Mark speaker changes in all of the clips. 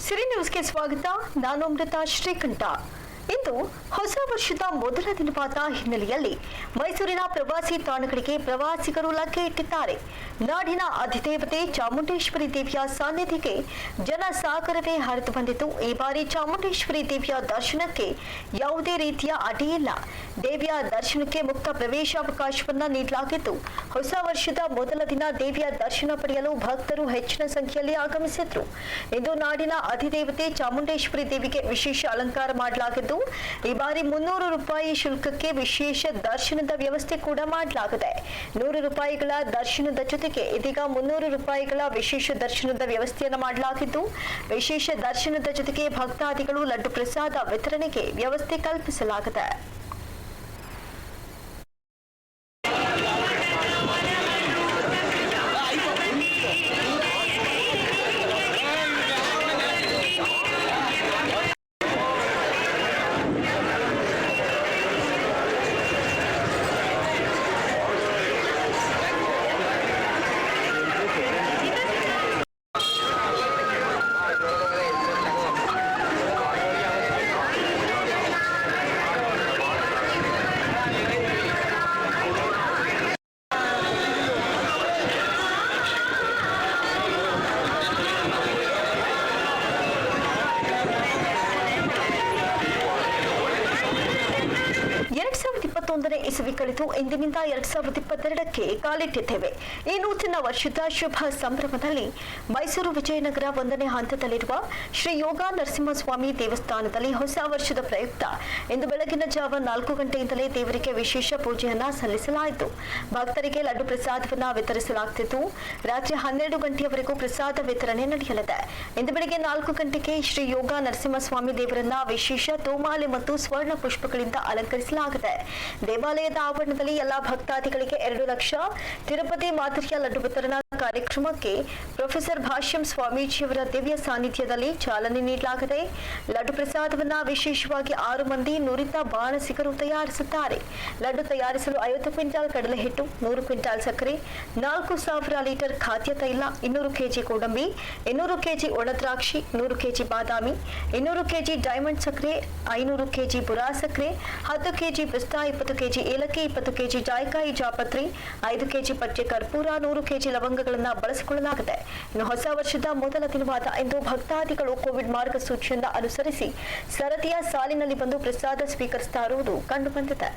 Speaker 1: ಸಿರಿ ನ್ಯೂಸ್ಗೆ ಸ್ವಾಗತ. ನಾನು ಅಮೃತ ಶ್ರೀಕಂಠ. ಇಂದು ಹೊಸ ವರ್ಷದ ಮೊದಲ ದಿನವಾದ ಹಿನ್ನೆಲೆಯಲ್ಲಿ ಮೈಸೂರಿನ ಪ್ರವಾಸಿ ತಾಣಗಳಿಗೆ ಪ್ರವಾಸಿಗರು ಲಗ್ಗೆ ಇಟ್ಟಿದ್ದಾರೆ. ನಾಡಿನ ಅಧಿದೇವತೆ ಚಾಮುಂಡೇಶ್ವರಿ ದೇವಿಯ ಸಾನ್ನಿಧ್ಯಕ್ಕೆ ಜನ ಸಾಗರವೇ ಹರಿದು ಬಂದಿದ್ದು, ಈ ಬಾರಿ ಚಾಮುಂಡೇಶ್ವರಿ ದೇವಿಯ ದರ್ಶನಕ್ಕೆ ಯಾವುದೇ ರೀತಿಯ ಅಡ್ಡಿಯಿಲ್ಲ. ದೇವಿಯ ದರ್ಶನಕ್ಕೆ ಮುಕ್ತ ಪ್ರವೇಶಾವಕಾಶವನ್ನ ನೀಡಲಾಗಿದ್ದು, ಹೊಸ ವರ್ಷದ ಮೊದಲ ದಿನ ದೇವಿಯ ದರ್ಶನ ಪಡೆಯಲು ಭಕ್ತರು ಹೆಚ್ಚಿನ ಸಂಖ್ಯೆಯಲ್ಲಿ ಆಗಮಿಸಿದ್ರು. ಇಂದು ನಾಡಿನ ಅಧಿದೇವತೆ ಚಾಮುಂಡೇಶ್ವರಿ ದೇವಿಗೆ ವಿಶೇಷ ಅಲಂಕಾರ ಮಾಡಲಾಗಿದ್ದು, ಈ ಬಾರಿ 300 ರೂಪಾಯಿ ಶುಲ್ಕಕ್ಕೆ ವಿಶೇಷ ದರ್ಶನದ ವ್ಯವಸ್ಥೆ ಕೂಡ ಮಾಡಲಾಗಿದೆ. 100 ರೂಪಾಯಿಗಳ ದರ್ಶನದ ಜೊತೆಗೆ ಇದೀಗ 300 ರೂಪಾಯಿಗಳ ವಿಶೇಷ ದರ್ಶನದ ವ್ಯವಸ್ಥೆಯನ್ನು ಮಾಡಲಾಗಿದ್ದು, ವಿಶೇಷ ದರ್ಶನದ ಜೊತೆಗೆ ಭಕ್ತಾದಿಗಳು ಲಡ್ಡು ಪ್ರಸಾದ ವಿತರಣೆಗೆ ವ್ಯವಸ್ಥೆ ಕಲ್ಪಿಸಲಾಗಿದೆ. ಇಸವಿ ಕಳೆದು ಇಂದಿನಿಂದ 2022ಕ್ಕೆ ಕಾಲಿಟ್ಟಿದ್ದೇವೆ. ಈ ನೂತನ ವರ್ಷದ ಶುಭ ಸಂಭ್ರಮದಲ್ಲಿ ಮೈಸೂರು ವಿಜಯನಗರ 1ನೇ ಹಂತದಲ್ಲಿರುವ ಶ್ರೀ ಯೋಗ ನರಸಿಂಹಸ್ವಾಮಿ ದೇವಸ್ಥಾನದಲ್ಲಿ ಹೊಸ ವರ್ಷದ ಪ್ರಯುಕ್ತ ಇಂದು ಬೆಳಗಿನ ಜಾವ 4 ಗಂಟೆಯಿಂದಲೇ ದೇವರಿಗೆ ವಿಶೇಷ ಪೂಜೆಯನ್ನ ಸಲ್ಲಿಸಲಾಯಿತು. ಭಕ್ತರಿಗೆ ಲಡ್ಡು ಪ್ರಸಾದವನ್ನ ವಿತರಿಸಲಾಗುತ್ತಿದ್ದು, ರಾತ್ರಿ 12 ಗಂಟೆಯವರೆಗೂ ಪ್ರಸಾದ ವಿತರಣೆ ನಡೆಯಲಿದೆ. ಇಂದು ಬೆಳಗ್ಗೆ 4 ಗಂಟೆಗೆ ಶ್ರೀ ಯೋಗ ನರಸಿಂಹಸ್ವಾಮಿ ದೇವರನ್ನ ವಿಶೇಷ ತೋಮಾಲೆ ಮತ್ತು ಸ್ವರ್ಣ ಪುಷ್ಪಗಳಿಂದ ಅಲಂಕರಿಸಲಾಗಿದೆ. ದೇವಾಲಯದ ಆವರಣದಲ್ಲಿ ಎಲ್ಲಾ ಭಕ್ತಾದಿಗಳಿಗೆ 2 ಲಕ್ಷ ತಿರುಪತಿ ಮಾದರಿಯ ಲಡ್ಡು ವಿತರಣಾ ಕಾರ್ಯಕ್ರಮಕ್ಕೆ ಪ್ರೊಫೆಸರ್ ಭಾಷ್ಯಂ ಸ್ವಾಮೀಜಿಯವರ ದಿವ್ಯ ಸಾನ್ನಿಧ್ಯದಲ್ಲಿ ಚಾಲನೆ ನೀಡಲಾಗಿದೆ. ಲಡ್ಡು ಪ್ರಸಾದವನ್ನ ವಿಶೇಷವಾಗಿ 6 ಮಂದಿ ನುರಿತ ಬಾಣಸಿಗರು ತಯಾರಿಸುತ್ತಾರೆ. ಲಡ್ಡು ತಯಾರಿಸಲು 50 ಕ್ವಿಂಟಾಲ್ ಕಡಲೆ ಹಿಟ್ಟು, 100 ಕ್ವಿಂಟಾಲ್ ಸಕ್ಕರೆ, 4000 ಲೀಟರ್ ಖಾದ್ಯ ತೈಲ, 200 ಕೆಜಿ ಗೋಡಂಬಿ, 200 ಕೆಜಿ ಒಣದ್ರಾಕ್ಷಿ, 100 ಕೆಜಿ ಬಾದಾಮಿ, 200 ಕೆಜಿ ಡೈಮಂಡ್ ಸಕ್ಕರೆ, 500 ಕೆಜಿ ಬುರಾ ಸಕ್ಕರೆ, 10 ಕೆಜಿ ಪಿಸ್ತಾ, 20 ಕೆಜಿ ಏಲಕ್ಕಿ, 20 ಕೆಜಿ ಜಾಯಿಕಾಯಿ ಜಾಪತ್ರಿ, 5 ಕೆಜಿ ಪಚ್ಚೆ ಕರ್ಪೂರ, 100 ಕೆಜಿ ಲವಂಗಗಳನ್ನು ಬಳಸಿಕೊಳ್ಳಲಾಗಿದೆ. ಇನ್ನು ಹೊಸ ವರ್ಷದ ಮೊದಲ ದಿನವಾದ ಇಂದು ಭಕ್ತಾದಿಗಳು ಕೋವಿಡ್ ಮಾರ್ಗಸೂಚಿಯನ್ನು ಅನುಸರಿಸಿ ಸರದಿಯ ಸಾಲಿನಲ್ಲಿ ಬಂದು ಪ್ರಸಾದ ಸ್ವೀಕರಿಸ್ತಾ ಇರುವುದು ಕಂಡುಬಂದಿದೆ.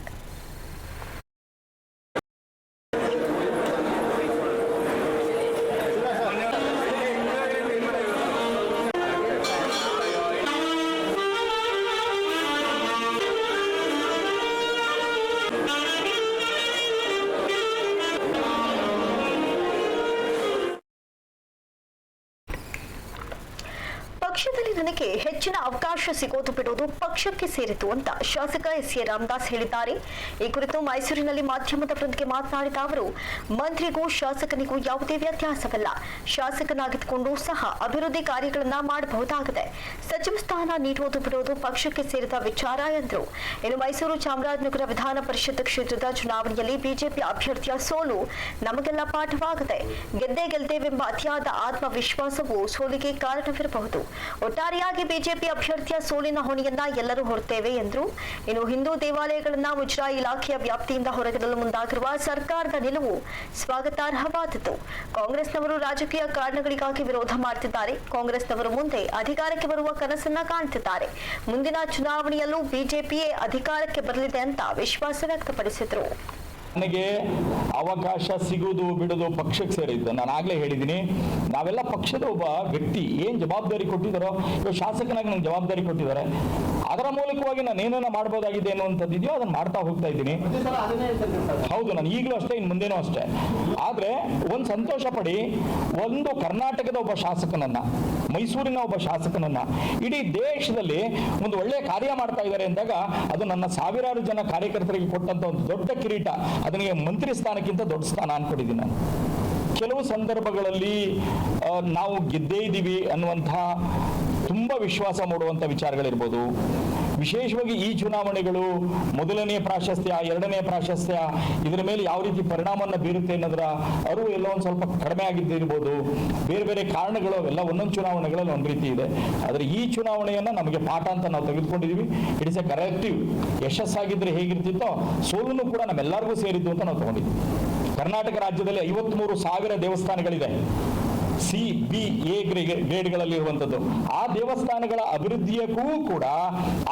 Speaker 1: ಪಕ್ಷದಲ್ಲಿ ನನಗೆ ಹೆಚ್ಚಿನ ಅವಕಾಶ ಸಿಗೋದು ಬಿಡೋದು ಪಕ್ಷಕ್ಕೆ ಸೇರಿತು ಅಂತ ಶಾಸಕ ಎಸ್ ಎ ರಾಮದಾಸ್ ಹೇಳಿದ್ದಾರೆ. ಈ ಕುರಿತು ಮೈಸೂರಿನಲ್ಲಿ ಮಾಧ್ಯಮದವರೊಂದಿಗೆ ಮಾತನಾಡಿದ ಅವರು, ಮಂತ್ರಿಗೂ ಶಾಸಕನಿಗೂ ಯಾವುದೇ ವ್ಯತ್ಯಾಸವಿಲ್ಲ. ಶಾಸಕನಾಗಿದ್ದುಕೊಂಡು ಸಹ ಅಭಿವೃದ್ಧಿ ಕಾರ್ಯಗಳನ್ನ ಮಾಡಬಹುದಾಗಿದೆ. ಸಚಿವ ಸ್ಥಾನ ನೀಡುವುದು ಬಿಡೋದು ಪಕ್ಷಕ್ಕೆ ಸೇರಿದ ವಿಚಾರ ಎಂದರು. ಇನ್ನು ಮೈಸೂರು ಚಾಮರಾಜನಗರ ವಿಧಾನ ಪರಿಷತ್ ಕ್ಷೇತ್ರದ ಚುನಾವಣೆಯಲ್ಲಿ ಬಿಜೆಪಿ ಅಭ್ಯರ್ಥಿಯ ಸೋಲು ನಮಗೆಲ್ಲ ಪಾಠವಾಗಿದೆ. ಗೆದ್ದೇವೆಂಬ ಅತಿಯಾದ ಆತ್ಮವಿಶ್ವಾಸವು ಸೋಲಿಗೆ ಕಾರಣವಿರಬಹುದು. ಒಟ್ಟಾರೆಯಾಗಿ ಬಿಜೆಪಿ ಅಭ್ಯರ್ಥಿಯ ಸೋಲಿನ ಹೊಣೆಯನ್ನ ಎಲ್ಲರೂ ಹೊರತೇವೆ ಎಂದರು. ಇನ್ನು ಹಿಂದೂ ದೇವಾಲಯಗಳನ್ನ ಮುಜರಾಯಿ ಇಲಾಖೆಯ ವ್ಯಾಪ್ತಿಯಿಂದ ಹೊರಗಿಡಲು ಮುಂದಾಗಿರುವ ಸರ್ಕಾರದ ನಿಲುವು ಸ್ವಾಗತಾರ್ಹವಾದದ್ದು. ಕಾಂಗ್ರೆಸ್ನವರು ರಾಜಕೀಯ ಕಾರಣಗಳಿಗಾಗಿ ವಿರೋಧ ಮಾಡುತ್ತಿದ್ದಾರೆ. ಕಾಂಗ್ರೆಸ್ನವರು ಮುಂದೆ ಅಧಿಕಾರಕ್ಕೆ ಬರುವ ಕನಸನ್ನ ಕಾಣುತ್ತಿದ್ದಾರೆ. ಮುಂದಿನ ಚುನಾವಣೆಯಲ್ಲೂ ಬಿಜೆಪಿಯೇ ಅಧಿಕಾರಕ್ಕೆ ಬರಲಿದೆ ಅಂತ ವಿಶ್ವಾಸ ವ್ಯಕ್ತಪಡಿಸಿದರು.
Speaker 2: ನನಗೆ ಅವಕಾಶ ಸಿಗುವುದು ಬಿಡೋದು ಪಕ್ಷಕ್ಕೆ ಸೇರಿದ್ದು. ನಾನು ಆಗ್ಲೇ ಹೇಳಿದ್ದೀನಿ, ನಾವೆಲ್ಲ ಪಕ್ಷದ ಒಬ್ಬ ವ್ಯಕ್ತಿ ಏನು ಜವಾಬ್ದಾರಿ ಕೊಟ್ಟಿದ್ದಾರೋ, ಇವಾಗ ಶಾಸಕನಾಗಿ ನಂಗೆ ಜವಾಬ್ದಾರಿ ಕೊಟ್ಟಿದ್ದಾರೆ, ಅದರ ಮೂಲಕವಾಗಿ ನಾನು ಏನೇನೋ ಮಾಡ್ಬೋದಾಗಿದೆ ಅನ್ನುವಂಥದ್ದಿದೆಯೋ ಅದನ್ನು ಮಾಡ್ತಾ ಹೋಗ್ತಾ ಇದ್ದೀನಿ. ಹೌದು, ನಾನು ಈಗಲೂ ಅಷ್ಟೇ, ಇನ್ನು ಮುಂದೇನೂ ಅಷ್ಟೇ. ಆದರೆ ಒಂದು ಸಂತೋಷ ಪಡಿ, ಒಂದು ಕರ್ನಾಟಕದ ಒಬ್ಬ ಶಾಸಕನನ್ನ, ಮೈಸೂರಿನ ಒಬ್ಬ ಶಾಸಕನನ್ನ ಇಡೀ ದೇಶದಲ್ಲಿ ಒಂದು ಒಳ್ಳೆಯ ಕಾರ್ಯ ಮಾಡ್ತಾ ಇದ್ದಾರೆ ಅಂದಾಗ ಅದು ನನ್ನ ಸಾವಿರಾರು ಜನ ಕಾರ್ಯಕರ್ತರಿಗೆ ಕೊಟ್ಟಂತ ಒಂದು ದೊಡ್ಡ ಕಿರೀಟ. ಅದನಿಗೆ ಮಂತ್ರಿ ಸ್ಥಾನಕ್ಕಿಂತ ದೊಡ್ಡ ಸ್ಥಾನ ಅನ್ಕೊಂಡಿದ್ದೀನಿ ನಾನು. ಕೆಲವು ಸಂದರ್ಭಗಳಲ್ಲಿ ನಾವು ಗೆದ್ದೇ ಇದ್ದೀವಿ ಅನ್ನುವಂಥ ತುಂಬ ವಿಶ್ವಾಸ ಮೂಡುವಂಥ ವಿಚಾರಗಳಿರ್ಬೋದು. ವಿಶೇಷವಾಗಿ ಈ ಚುನಾವಣೆಗಳು ಮೊದಲನೇ ಪ್ರಾಶಸ್ತ್ಯ, ಎರಡನೇ ಪ್ರಾಶಸ್ತ್ಯ, ಇದರ ಮೇಲೆ ಯಾವ ರೀತಿ ಪರಿಣಾಮವನ್ನು ಬೀರುತ್ತೆ ಅನ್ನೋದರ ಅರಿವು ಎಲ್ಲ ಒಂದು ಸ್ವಲ್ಪ ಕಡಿಮೆ ಆಗಿದ್ದಿರ್ಬೋದು. ಬೇರೆ ಬೇರೆ ಕಾರಣಗಳು ಅವೆಲ್ಲ ಒಂದೊಂದು ಚುನಾವಣೆಗಳಲ್ಲಿ ಒಂದು ರೀತಿ ಇದೆ. ಆದರೆ ಈ ಚುನಾವಣೆಯನ್ನು ನಮಗೆ ಪಾಠ ಅಂತ ನಾವು ತೆಗೆದುಕೊಂಡಿದ್ದೀವಿ. It is a corrective. ಯಶಸ್ಸಾಗಿದ್ದರೆ ಹೇಗಿರ್ತಿತ್ತೋ ಸೋಲನ್ನು ಕೂಡ ನಮ್ಮೆಲ್ಲರಿಗೂ ಸೇರಿದ್ದು ಅಂತ ನಾವು ತಗೊಂಡಿದ್ವಿ. ಕರ್ನಾಟಕ ರಾಜ್ಯದಲ್ಲಿ 53,000 ದೇವಸ್ಥಾನಗಳಿದೆ, CBA ಗ್ರೇಡ್ಗಳಲ್ಲಿರುವಂಥದ್ದು. ಆ ದೇವಸ್ಥಾನಗಳ ಅಭಿವೃದ್ಧಿಯಕ್ಕೂ ಕೂಡ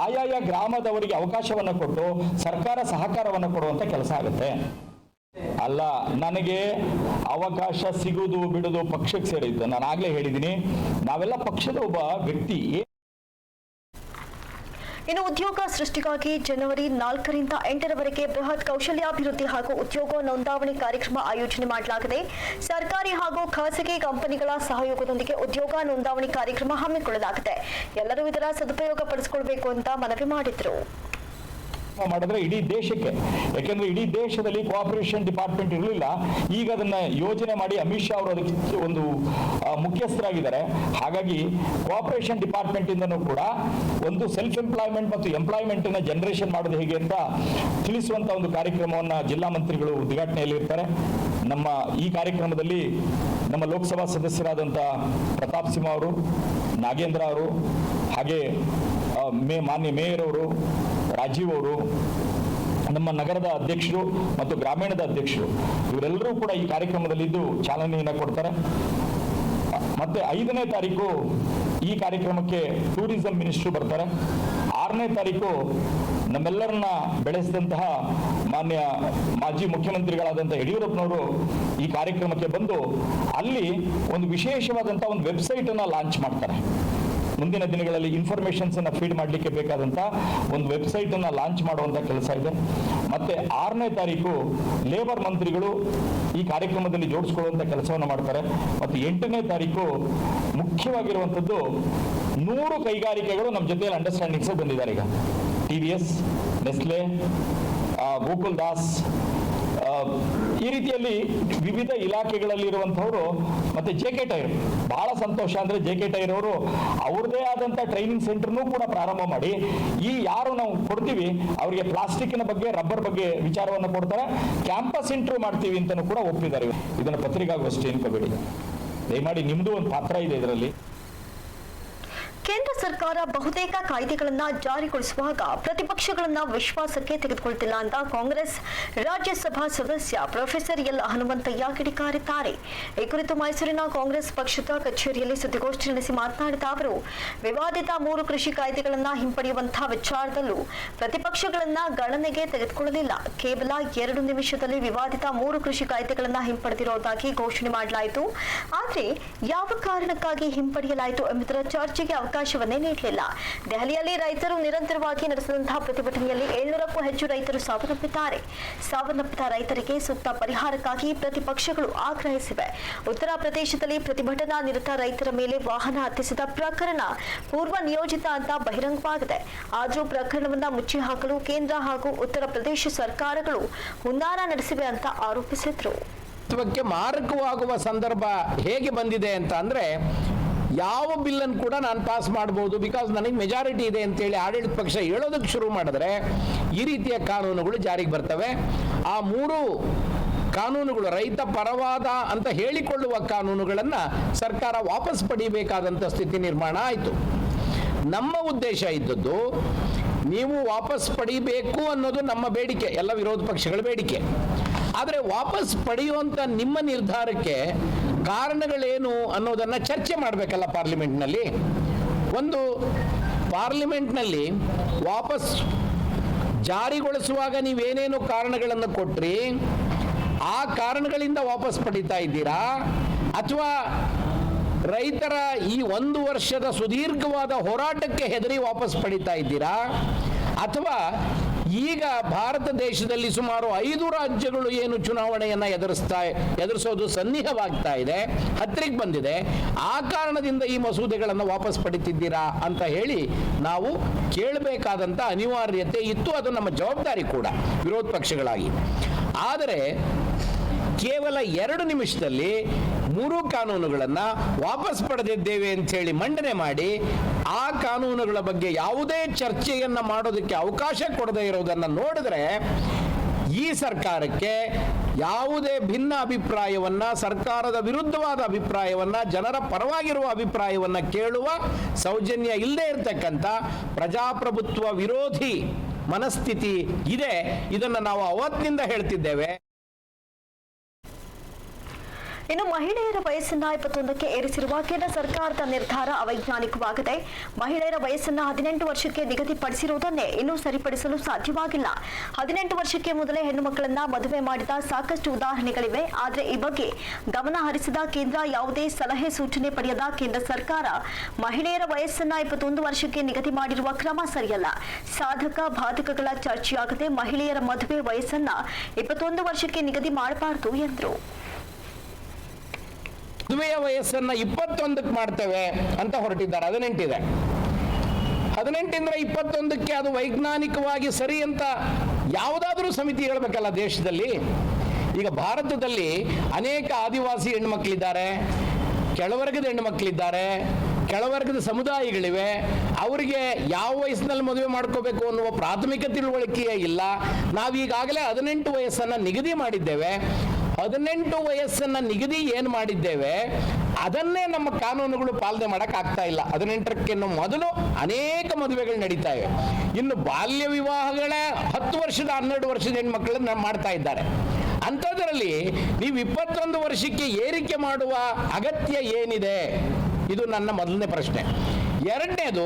Speaker 2: ಆಯಾಯ ಗ್ರಾಮದವರಿಗೆ ಅವಕಾಶವನ್ನು ಕೊಟ್ಟು ಸರ್ಕಾರ ಸಹಕಾರವನ್ನು ಕೊಡುವಂಥ ಕೆಲಸ ಆಗುತ್ತೆ. ಅಲ್ಲ, ನನಗೆ ಅವಕಾಶ ಸಿಗುವುದು ಬಿಡುವುದು ಪಕ್ಷಕ್ಕೆ ಸೇರಿದ್ದು. ನಾನು ಆಗ್ಲೇ ಹೇಳಿದ್ದೀನಿ, ನಾವೆಲ್ಲ ಪಕ್ಷದ ಒಬ್ಬ ವ್ಯಕ್ತಿ.
Speaker 1: ಇನ್ನು ಉದ್ಯೋಗ ಸೃಷ್ಟಿಗಾಗಿ ಜನವರಿ 4ರಿಂದ 8ರವರೆಗೆ ಬೃಹತ್ ಕೌಶಲ್ಯಾಭಿವೃದ್ಧಿ ಹಾಗೂ ಉದ್ಯೋಗ ನೋಂದಾವಣಿ ಕಾರ್ಯಕ್ರಮ ಆಯೋಜನೆ ಮಾಡಲಾಗಿದೆ. ಸರ್ಕಾರಿ ಹಾಗೂ ಖಾಸಗಿ ಕಂಪನಿಗಳ ಸಹಯೋಗದೊಂದಿಗೆ ಉದ್ಯೋಗ ನೋಂದಾವಣಿ ಕಾರ್ಯಕ್ರಮ ಹಮ್ಮಿಕೊಳ್ಳಲಾಗಿದೆ. ಎಲ್ಲರೂ ಇದರ ಸದುಪಯೋಗ ಪಡಿಸಿಕೊಳ್ಳಬೇಕು ಅಂತ ಮನವಿ ಮಾಡಿದ್ರು.
Speaker 2: ಮಾಡಿದ್ರೆ ಇಡೀ ದೇಶಕ್ಕೆ, ಯಾಕೆಂದ್ರೆ ಇಡೀ ದೇಶದಲ್ಲಿ ಕೋಆಪರೇಷನ್ ಡಿಪಾರ್ಟ್ಮೆಂಟ್ ಇರಲಿಲ್ಲ. ಈಗ ಅದನ್ನ ಯೋಜನೆ ಮಾಡಿ ಅಮಿತ್ ಶಾ ಅವರು ಅದಕ್ಕೆ ಒಂದು ಮುಖ್ಯಸ್ಥರಾಗಿದ್ದಾರೆ. ಹಾಗಾಗಿ ಕೋಆಪರೇಷನ್ ಡಿಪಾರ್ಟ್ಮೆಂಟ್ ಇಂದನೂ ಕೂಡ ಒಂದು ಸೆಲ್ಫ್ ಎಂಪ್ಲಾಯ್ಮೆಂಟ್ ಮತ್ತು ಎಂಪ್ಲಾಯ್ಮೆಂಟ್ ಅನ್ನ ಜನರೇಷನ್ ಮಾಡೋದು ಹೇಗೆ ಅಂತ ತಿಳಿಸುವಂತ ಒಂದು ಕಾರ್ಯಕ್ರಮವನ್ನು ಜಿಲ್ಲಾ ಮಂತ್ರಿಗಳು ಉದ್ಘಾಟನೆಯಲ್ಲಿ ಇರ್ತಾರೆ. ನಮ್ಮ ಈ ಕಾರ್ಯಕ್ರಮದಲ್ಲಿ ನಮ್ಮ ಲೋಕಸಭಾ ಸದಸ್ಯರಾದಂಥ ಪ್ರತಾಪ್ ಸಿಂಹ ಅವರು, ನಾಗೇಂದ್ರ ಅವರು, ಹಾಗೆ ಮಾನ್ಯ ಮೇಯರ್ ಅವರು, ರಾಜೀವ್ ಅವರು, ನಮ್ಮ ನಗರದ ಅಧ್ಯಕ್ಷರು ಮತ್ತು ಗ್ರಾಮೀಣದ ಅಧ್ಯಕ್ಷರು, ಇವರೆಲ್ಲರೂ ಕೂಡ ಈ ಕಾರ್ಯಕ್ರಮದಲ್ಲಿದ್ದು ಚಾಲನೆಯನ್ನು ಕೊಡ್ತಾರೆ. ಮತ್ತೆ 5ನೇ ತಾರೀಕು ಈ ಕಾರ್ಯಕ್ರಮಕ್ಕೆ ಟೂರಿಸಂ ಮಿನಿಸ್ಟ್ರು ಬರ್ತಾರೆ. 6ನೇ ತಾರೀಕು ನಮ್ಮೆಲ್ಲರನ್ನ ಬೆಳೆಸಿದಂತಹ ಮಾನ್ಯ ಮಾಜಿ ಮುಖ್ಯಮಂತ್ರಿಗಳಾದಂಥ ಯಡಿಯೂರಪ್ಪನವರು ಈ ಕಾರ್ಯಕ್ರಮಕ್ಕೆ ಬಂದು ಅಲ್ಲಿ ಒಂದು ವಿಶೇಷವಾದಂಥ ಒಂದು ವೆಬ್ಸೈಟನ್ನು ಲಾಂಚ್ ಮಾಡ್ತಾರೆ. ಮುಂದಿನ ದಿನಗಳಲ್ಲಿ ಇನ್ಫಾರ್ಮೇಷನ್ಸ್ ಅನ್ನ ಫೀಡ್ ಮಾಡಲಿಕ್ಕೆ ಬೇಕಾದಂತ ಒಂದು ವೆಬ್ಸೈಟ್ ಅನ್ನ ಲಾಂಚ್ ಮಾಡುವಂತ ಕೆಲಸ ಇದೆ. ಮತ್ತೆ 6ನೇ ತಾರೀಕು ಲೇಬರ್ ಮಂತ್ರಿಗಳು ಈ ಕಾರ್ಯಕ್ರಮದಲ್ಲಿ ಜೋಡಿಸಿಕೊಳ್ಳುವಂತ ಕೆಲಸವನ್ನು ಮಾಡ್ತಾರೆ. ಮತ್ತು 8ನೇ ತಾರೀಕು ಮುಖ್ಯವಾಗಿರುವಂತದ್ದು 100 ಕೈಗಾರಿಕೆಗಳು ನಮ್ಮ ಜೊತೆಯಲ್ಲಿ ಅಂಡರ್ಸ್ಟ್ಯಾಂಡಿಂಗ್ಸ್ ಬಂದಿದ್ದಾರೆ. ಈಗ TVS, ನೆಸ್ಲೆ, ಗೋಕುಲ್ ದಾಸ್, ಈ ರೀತಿಯಲ್ಲಿ ವಿವಿಧ ಇಲಾಖೆಗಳಲ್ಲಿರುವಂಥವರು, ಮತ್ತೆ JK ಟೈರ್, ಬಹಳ ಸಂತೋಷ ಅಂದ್ರೆ JK ಟೈರ್ ಅವರು ಅವ್ರದೇ ಆದಂತ ಟ್ರೈನಿಂಗ್ ಸೆಂಟರ್ನೂ ಕೂಡ ಪ್ರಾರಂಭ ಮಾಡಿ ಈ ಯಾರು ನಾವು ಕೊಡ್ತೀವಿ ಅವರಿಗೆ ಪ್ಲಾಸ್ಟಿಕ್ನ ಬಗ್ಗೆ, ರಬ್ಬರ್ ಬಗ್ಗೆ ವಿಚಾರವನ್ನು ಕೊಡ್ತಾರೆ. ಕ್ಯಾಂಪಸ್ ಇಂಟರ್ವ್ಯೂ ಮಾಡ್ತೀವಿ ಅಂತಲೂ ಕೂಡ ಒಪ್ಪಿದ್ದಾರೆ. ಇದನ್ನು ಪತ್ರಿಕಾಗೋಷ್ಠಿ ಅನ್ಕೋಬೇಡಿ, ದಯಮಾಡಿ ನಿಮ್ದು ಒಂದು ಪಾತ್ರ ಇದೆ ಇದರಲ್ಲಿ.
Speaker 1: ಕೇಂದ್ರ ಸರ್ಕಾರ ಬಹುತೇಕ ಕಾಯ್ದೆಗಳನ್ನ ಜಾರಿಗೊಳಿಸುವಾಗ ಪ್ರತಿಪಕ್ಷಗಳನ್ನ ವಿಶ್ವಾಸಕ್ಕೆ ತೆಗೆದುಕೊಳ್ತಿಲ್ಲ ಅಂತ ಕಾಂಗ್ರೆಸ್ ರಾಜ್ಯಸಭಾ ಸದಸ್ಯ ಪ್ರೊಫೆಸರ್ ಎಲ್ ಹನುಮಂತಯ್ಯ ಕಿಡಿಕಾರಿದ್ದಾರೆ. ಈ ಕುರಿತು ಮೈಸೂರಿನ ಕಾಂಗ್ರೆಸ್ ಪಕ್ಷದ ಕಚೇರಿಯಲ್ಲಿ ಸುದ್ದಿಗೋಷ್ಠಿ ನಡೆಸಿ ಮಾತನಾಡಿದ ಅವರು, ವಿವಾದಿತ 3 ಕೃಷಿ ಕಾಯ್ದೆಗಳನ್ನ ಹಿಂಪಡೆಯುವಂತಹ ವಿಚಾರದಲ್ಲೂ ಪ್ರತಿಪಕ್ಷಗಳನ್ನ ಗಣನೆಗೆ ತೆಗೆದುಕೊಳ್ಳಲಿಲ್ಲ. ಕೇವಲ 2 ನಿಮಿಷದಲ್ಲಿ ವಿವಾದಿತ 3 ಕೃಷಿ ಕಾಯ್ದೆಗಳನ್ನ ಹಿಂಪಡೆದಿರುವುದಾಗಿ ಘೋಷಣೆ ಮಾಡಲಾಯಿತು. ಆದರೆ ಯಾವ ಕಾರಣಕ್ಕಾಗಿ ಹಿಂಪಡೆಯಲಾಯಿತು ಎಂಬುದರ ಚರ್ಚೆಗೆ ಅವಕಾಶವನ್ನೇ ನೀಡಲಿಲ್ಲ. ದೆಹಲಿಯಲ್ಲಿ ರೈತರು ನಿರಂತರವಾಗಿ ನಡೆಸಿದಂತಹ ಪ್ರತಿಭಟನೆಯಲ್ಲಿ 700ಕ್ಕೂ ಹೆಚ್ಚು ರೈತರು ಸಾವನ್ನಪ್ಪಿದ್ದಾರೆ. ಸಾವನ್ನಪ್ಪಿದ ರೈತರಿಗೆ ಸೂಕ್ತ ಪರಿಹಾರಕ್ಕಾಗಿ ಪ್ರತಿಪಕ್ಷಗಳು ಆಗ್ರಹಿಸಿವೆ. ಉತ್ತರ ಪ್ರದೇಶದಲ್ಲಿ ಪ್ರತಿಭಟನಾ ನಿರತ ರೈತರ ಮೇಲೆ ವಾಹನ ಹತ್ತಿಸಿದ ಪ್ರಕರಣ ಪೂರ್ವ ನಿಯೋಜಿತ ಅಂತ ಬಹಿರಂಗವಾಗಿದೆ. ಆದರೂ ಪ್ರಕರಣವನ್ನ ಮುಚ್ಚಿ ಹಾಕಲು ಕೇಂದ್ರ ಹಾಗೂ ಉತ್ತರ ಪ್ರದೇಶ ಸರ್ಕಾರಗಳು ಹುನ್ನಾರ ನಡೆಸಿವೆ ಅಂತ ಆರೋಪಿಸಿದ್ರು.
Speaker 3: ಮಾರಕವಾಗುವ ಸಂದರ್ಭ ಹೇಗೆ ಬಂದಿದೆ ಅಂತ ಅಂದ್ರೆ, ಯಾವ ಬಿಲ್ಲನ್ನು ಕೂಡ ನಾನು ಪಾಸ್ ಮಾಡಬಹುದು ಬಿಕಾಸ್ ನನಗೆ ಮೆಜಾರಿಟಿ ಇದೆ ಅಂತೇಳಿ ಆಡಳಿತ ಪಕ್ಷ ಹೇಳೋದಕ್ಕೆ ಶುರು ಮಾಡಿದ್ರೆ ಈ ರೀತಿಯ ಕಾನೂನುಗಳು ಜಾರಿಗೆ ಬರ್ತವೆ. ಆ 3 ಕಾನೂನುಗಳು ರೈತ ಪರವಾದ ಅಂತ ಹೇಳಿಕೊಳ್ಳುವ ಕಾನೂನುಗಳನ್ನು ಸರ್ಕಾರ ವಾಪಸ್ ಪಡಿಬೇಕಾದಂಥ ಸ್ಥಿತಿ ನಿರ್ಮಾಣ ಆಯಿತು. ನಮ್ಮ ಉದ್ದೇಶ ಇದ್ದದ್ದು ನೀವು ವಾಪಸ್ ಪಡಿಬೇಕು ಅನ್ನೋದು ನಮ್ಮ ಬೇಡಿಕೆ, ಎಲ್ಲ ವಿರೋಧ ಪಕ್ಷಗಳ ಬೇಡಿಕೆ. ಆದರೆ ವಾಪಸ್ ಪಡೆಯುವಂಥ ನಿಮ್ಮ ನಿರ್ಧಾರಕ್ಕೆ ಕಾರಣಗಳೇನು ಅನ್ನೋದನ್ನು ಚರ್ಚೆ ಮಾಡಬೇಕಲ್ಲ ಪಾರ್ಲಿಮೆಂಟ್ನಲ್ಲಿ. ಒಂದು ಪಾರ್ಲಿಮೆಂಟ್ನಲ್ಲಿ ವಾಪಸ್ ಜಾರಿಗೊಳಿಸುವಾಗ ನೀವೇನೇನು ಕಾರಣಗಳನ್ನು ಕೊಟ್ರಿ, ಆ ಕಾರಣಗಳಿಂದ ವಾಪಸ್ ಪಡಿತಾ ಇದ್ದೀರಾ, ಅಥವಾ ರೈತರ ಈ 1 ವರ್ಷದ ಸುದೀರ್ಘವಾದ ಹೋರಾಟಕ್ಕೆ ಹೆದರಿ ವಾಪಸ್ ಪಡಿತಾ ಇದ್ದೀರಾ, ಅಥವಾ ಈಗ ಭಾರತ ದೇಶದಲ್ಲಿ ಸುಮಾರು 5 ರಾಜ್ಯಗಳು ಏನು ಚುನಾವಣೆಯನ್ನು ಎದುರಿಸೋದು ಸನ್ನಿಹವಾಗ್ತಾ ಇದೆ, ಹತ್ತಿರಕ್ಕೆ ಬಂದಿದೆ, ಆ ಕಾರಣದಿಂದ ಈ ಮಸೂದೆಗಳನ್ನು ವಾಪಸ್ ಪಡಿತಿದ್ದೀರಾ ಅಂತ ಹೇಳಿ ನಾವು ಕೇಳಬೇಕಾದಂಥ ಅನಿವಾರ್ಯತೆ ಇತ್ತು. ಅದು ನಮ್ಮ ಜವಾಬ್ದಾರಿ ಕೂಡ ವಿರೋಧ ಪಕ್ಷಗಳಾಗಿ. ಆದರೆ ಕೇವಲ 2 ನಿಮಿಷದಲ್ಲಿ 3 ಕಾನೂನುಗಳನ್ನು ವಾಪಸ್ ಪಡೆದಿದ್ದೇವೆ ಅಂತ ಹೇಳಿ ಮಂಡನೆ ಮಾಡಿ ಆ ಕಾನೂನುಗಳ ಬಗ್ಗೆ ಯಾವುದೇ ಚರ್ಚೆಯನ್ನು ಮಾಡೋದಕ್ಕೆ ಅವಕಾಶ ಕೊಡದೇ ಇರೋದನ್ನು ನೋಡಿದ್ರೆ ಈ ಸರ್ಕಾರಕ್ಕೆ ಯಾವುದೇ ಭಿನ್ನ ಅಭಿಪ್ರಾಯವನ್ನ, ಸರ್ಕಾರದ ವಿರುದ್ಧವಾದ ಅಭಿಪ್ರಾಯವನ್ನ, ಜನರ ಪರವಾಗಿರುವ ಅಭಿಪ್ರಾಯವನ್ನ ಕೇಳುವ ಸೌಜನ್ಯ ಇಲ್ಲದೆ ಇರತಕ್ಕಂಥ ಪ್ರಜಾಪ್ರಭುತ್ವ ವಿರೋಧಿ ಮನಸ್ಥಿತಿ ಇದೆ. ಇದನ್ನು ನಾವು ಅವತ್ತಿನಿಂದ ಹೇಳ್ತಿದ್ದೇವೆ.
Speaker 1: ಇನ್ನು ಮಹಿಳೆಯರ ವಯಸ್ಸನ್ನ 21ಕ್ಕೆ ಏರಿಸಿರುವ ಕೇಂದ್ರ ಸರ್ಕಾರದ ನಿರ್ಧಾರ ಅವೈಜ್ಞಾನಿಕವಾಗಿದೆ. ಮಹಿಳೆಯರ ವಯಸ್ಸನ್ನ 18 ವರ್ಷಕ್ಕೆ ನಿಗದಿಪಡಿಸಿರುವುದನ್ನೇ ಇನ್ನೂ ಸರಿಪಡಿಸಲು ಸಾಧ್ಯವಾಗಿಲ್ಲ. 18 ವರ್ಷಕ್ಕೆ ಮೊದಲೇ ಹೆಣ್ಣು ಮಕ್ಕಳನ್ನ ಮದುವೆ ಮಾಡಿದ ಸಾಕಷ್ಟು ಉದಾಹರಣೆಗಳಿವೆ. ಆದರೆ ಈ ಬಗ್ಗೆ ಗಮನ ಹರಿಸಿದ ಕೇಂದ್ರ, ಯಾವುದೇ ಸಲಹೆ ಸೂಚನೆ ಪಡೆಯದ ಕೇಂದ್ರ ಸರ್ಕಾರ ಮಹಿಳೆಯರ ವಯಸ್ಸನ್ನ 21 ವರ್ಷಕ್ಕೆ ನಿಗದಿ ಮಾಡಿರುವ ಕ್ರಮ ಸರಿಯಲ್ಲ. ಸಾಧಕ ಬಾಧಕಗಳ ಚರ್ಚೆಯಾಗದೆ ಮಹಿಳೆಯರ ಮದುವೆ ವಯಸ್ಸನ್ನ 21 ವರ್ಷಕ್ಕೆ ನಿಗದಿ ಮಾಡಬಾರದು ಎಂದರು.
Speaker 3: ಮದುವೆಯ ವಯಸ್ಸನ್ನ 21ಕ್ಕೆ ಮಾಡ್ತೇವೆ ಅಂತ ಹೊರಟಿದ್ದಾರೆ. 18 ಇದೆ. 18 21ಕ್ಕೆ ಅದು ವೈಜ್ಞಾನಿಕವಾಗಿ ಸರಿ ಅಂತ ಯಾವುದಾದ್ರೂ ಸಮಿತಿ ಹೇಳಬೇಕಲ್ಲ ದೇಶದಲ್ಲಿ. ಈಗ ಭಾರತದಲ್ಲಿ ಅನೇಕ ಆದಿವಾಸಿ ಹೆಣ್ಮಕ್ಳಿದ್ದಾರೆ, ಕೆಳವರ್ಗದ ಹೆಣ್ಮಕ್ಳಿದ್ದಾರೆ, ಕೆಳವರ್ಗದ ಸಮುದಾಯಗಳಿವೆ. ಅವರಿಗೆ ಯಾವ ವಯಸ್ಸಿನಲ್ಲಿ ಮದುವೆ ಮಾಡ್ಕೋಬೇಕು ಅನ್ನುವ ಪ್ರಾಥಮಿಕ ತಿಳುವಳಿಕೆಯೇ ಇಲ್ಲ. ನಾವೀಗಾಗಲೇ 18 ವಯಸ್ಸನ್ನು ನಿಗದಿ ಮಾಡಿದ್ದೇವೆ. 18 ವಯಸ್ಸನ್ನು ನಿಗದಿ ಏನು ಮಾಡಿದ್ದೇವೆ ಅದನ್ನೇ ನಮ್ಮ ಕಾನೂನುಗಳು ಪಾಲನೆ ಮಾಡಕ್ ಆಗ್ತಾ ಇಲ್ಲ. 18ಕ್ಕಿಂತ ಮೊದಲು ಅನೇಕ ಮದುವೆಗಳು ನಡೀತಾ ಇವೆ. ಇನ್ನು ಬಾಲ್ಯ ವಿವಾಹಗಳೇ 10 ವರ್ಷದ 12 ವರ್ಷದ ಹೆಣ್ಮಕ್ಳನ್ನ ಮಾಡ್ತಾ ಇದ್ದಾರೆ. ಅಂಥದ್ರಲ್ಲಿ ನೀವು 21 ವರ್ಷಕ್ಕೆ ಏರಿಕೆ ಮಾಡುವ ಅಗತ್ಯ ಏನಿದೆ? ಇದು ನನ್ನ ಮೊದಲನೇ ಪ್ರಶ್ನೆ. ಎರಡನೇದು,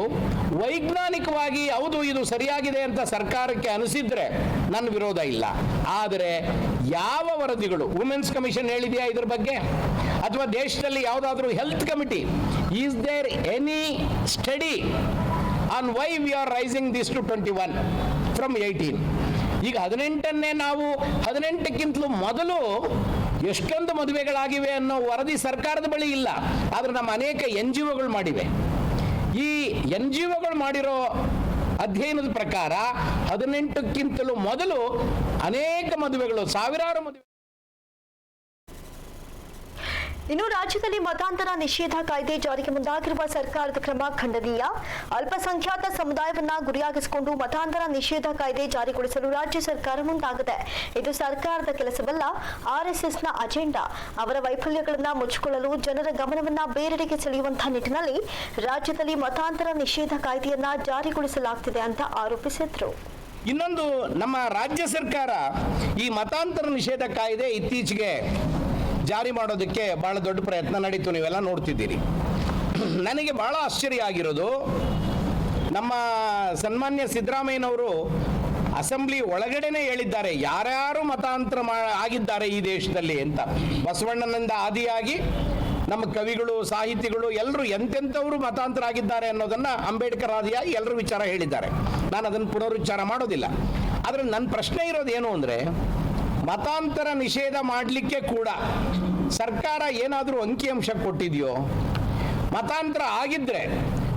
Speaker 3: ವೈಜ್ಞಾನಿಕವಾಗಿ ಹೌದು ಇದು ಸರಿಯಾಗಿದೆ ಅಂತ ಸರ್ಕಾರಕ್ಕೆ ಅನಿಸಿದ್ರೆ ನನ್ನ ವಿರೋಧ ಇಲ್ಲ. ಆದರೆ ಯಾವ ವರದಿಗಳು, ವುಮೆನ್ಸ್ ಕಮಿಷನ್ ಹೇಳಿದೆಯಾ ಇದ್ರ ಬಗ್ಗೆ? ಅಥವಾ ದೇಶದಲ್ಲಿ ಯಾವುದಾದ್ರೂ health committee, is there any study on why we are raising this to 21 from 18? ಈಗ 18ನ್ನೇ ನಾವು 18ಕ್ಕಿಂತಲೂ ಮೊದಲು ಎಷ್ಟೊಂದು ಮದುವೆಗಳಾಗಿವೆ ಅನ್ನೋ ವರದಿ ಸರ್ಕಾರದ ಬಳಿ ಇಲ್ಲ. ಆದರೆ ನಮ್ಮ ಅನೇಕ NGOಗಳು ಮಾಡಿವೆ. ಈ NGOಗಳು ಮಾಡಿರೋ ಅಧ್ಯಯನದ ಪ್ರಕಾರ 18ಕ್ಕಿಂತಲೂ ಮೊದಲು ಅನೇಕ ಮದುವೆಗಳು, ಸಾವಿರಾರು ಮದುವೆ.
Speaker 1: ಇನ್ನು ರಾಜ್ಯದಲ್ಲಿ ಮತಾಂತರ ನಿಷೇಧ ಕಾಯ್ದೆ ಜಾರಿಗೆ ಮುಂದಾಗಿರುವ ಸರ್ಕಾರದ ಕ್ರಮ ಖಂಡನೀಯ. ಅಲ್ಪಸಂಖ್ಯಾತ ಸಮುದಾಯವನ್ನ ಗುರಿಯಾಗಿಸಿಕೊಂಡು ಮತಾಂತರ ನಿಷೇಧ ಕಾಯ್ದೆ ಜಾರಿಗೊಳಿಸಲು ರಾಜ್ಯ ಸರ್ಕಾರ ಮುಂದಾಗಿದೆ. ಇದು ಸರ್ಕಾರದ ಕೆಲಸವಲ್ಲ, RSSನ ಅಜೆಂಡಾ. ಅವರ ವೈಫಲ್ಯಗಳನ್ನ ಮುಚ್ಚಿಕೊಳ್ಳಲು ಜನರ ಗಮನವನ್ನ ಬೇರೆಡೆಗೆ ಸೆಳೆಯುವಂತಹ ನಿಟ್ಟಿನಲ್ಲಿ ರಾಜ್ಯದಲ್ಲಿ ಮತಾಂತರ ನಿಷೇಧ ಕಾಯ್ದೆಯನ್ನ ಜಾರಿಗೊಳಿಸಲಾಗುತ್ತಿದೆ ಅಂತ ಆರೋಪಿಸಿದ್ರು.
Speaker 3: ಇನ್ನೊಂದು, ನಮ್ಮ ರಾಜ್ಯ ಸರ್ಕಾರ ಈ ಮತಾಂತರ ನಿಷೇಧ ಕಾಯ್ದೆ ಇತ್ತೀಚೆಗೆ ಜಾರಿ ಮಾಡೋದಕ್ಕೆ ಬಹಳ ದೊಡ್ಡ ಪ್ರಯತ್ನ ನಡೀತು, ನೀವೆಲ್ಲ ನೋಡ್ತಿದ್ದೀರಿ. ನನಗೆ ಬಹಳ ಆಶ್ಚರ್ಯ ಆಗಿರೋದು, ನಮ್ಮ ಸನ್ಮಾನ್ಯ ಸಿದ್ದರಾಮಯ್ಯನವರು ಅಸೆಂಬ್ಲಿ ಒಳಗಡೆನೆ ಹೇಳಿದ್ದಾರೆ ಯಾರ್ಯಾರು ಮತಾಂತರ ಆಗಿದ್ದಾರೆ ಈ ದೇಶದಲ್ಲಿ ಅಂತ. ಬಸವಣ್ಣನಿಂದ ಆದಿಯಾಗಿ ನಮ್ಮ ಕವಿಗಳು, ಸಾಹಿತಿಗಳು ಎಲ್ಲರೂ ಎಂತೆಂಥವರು ಮತಾಂತರ ಆಗಿದ್ದಾರೆ ಅನ್ನೋದನ್ನ ಅಂಬೇಡ್ಕರ್ ಆದಿಯಾಗಿ ಎಲ್ಲರೂ ವಿಚಾರ ಹೇಳಿದ್ದಾರೆ. ನಾನು ಅದನ್ನು ಪುನರುಚ್ಚಾರ ಮಾಡೋದಿಲ್ಲ. ಆದರೆ ನನ್ನ ಪ್ರಶ್ನೆ ಇರೋದೇನು ಅಂದರೆ, ಮತಾಂತರ ನಿಷೇಧ ಮಾಡಲಿಕ್ಕೆ ಕೂಡ ಸರ್ಕಾರ ಏನಾದರೂ ಅಂಕಿಅಂಶ ಕೊಟ್ಟಿದೆಯೋ? ಮತಾಂತರ ಆಗಿದ್ದರೆ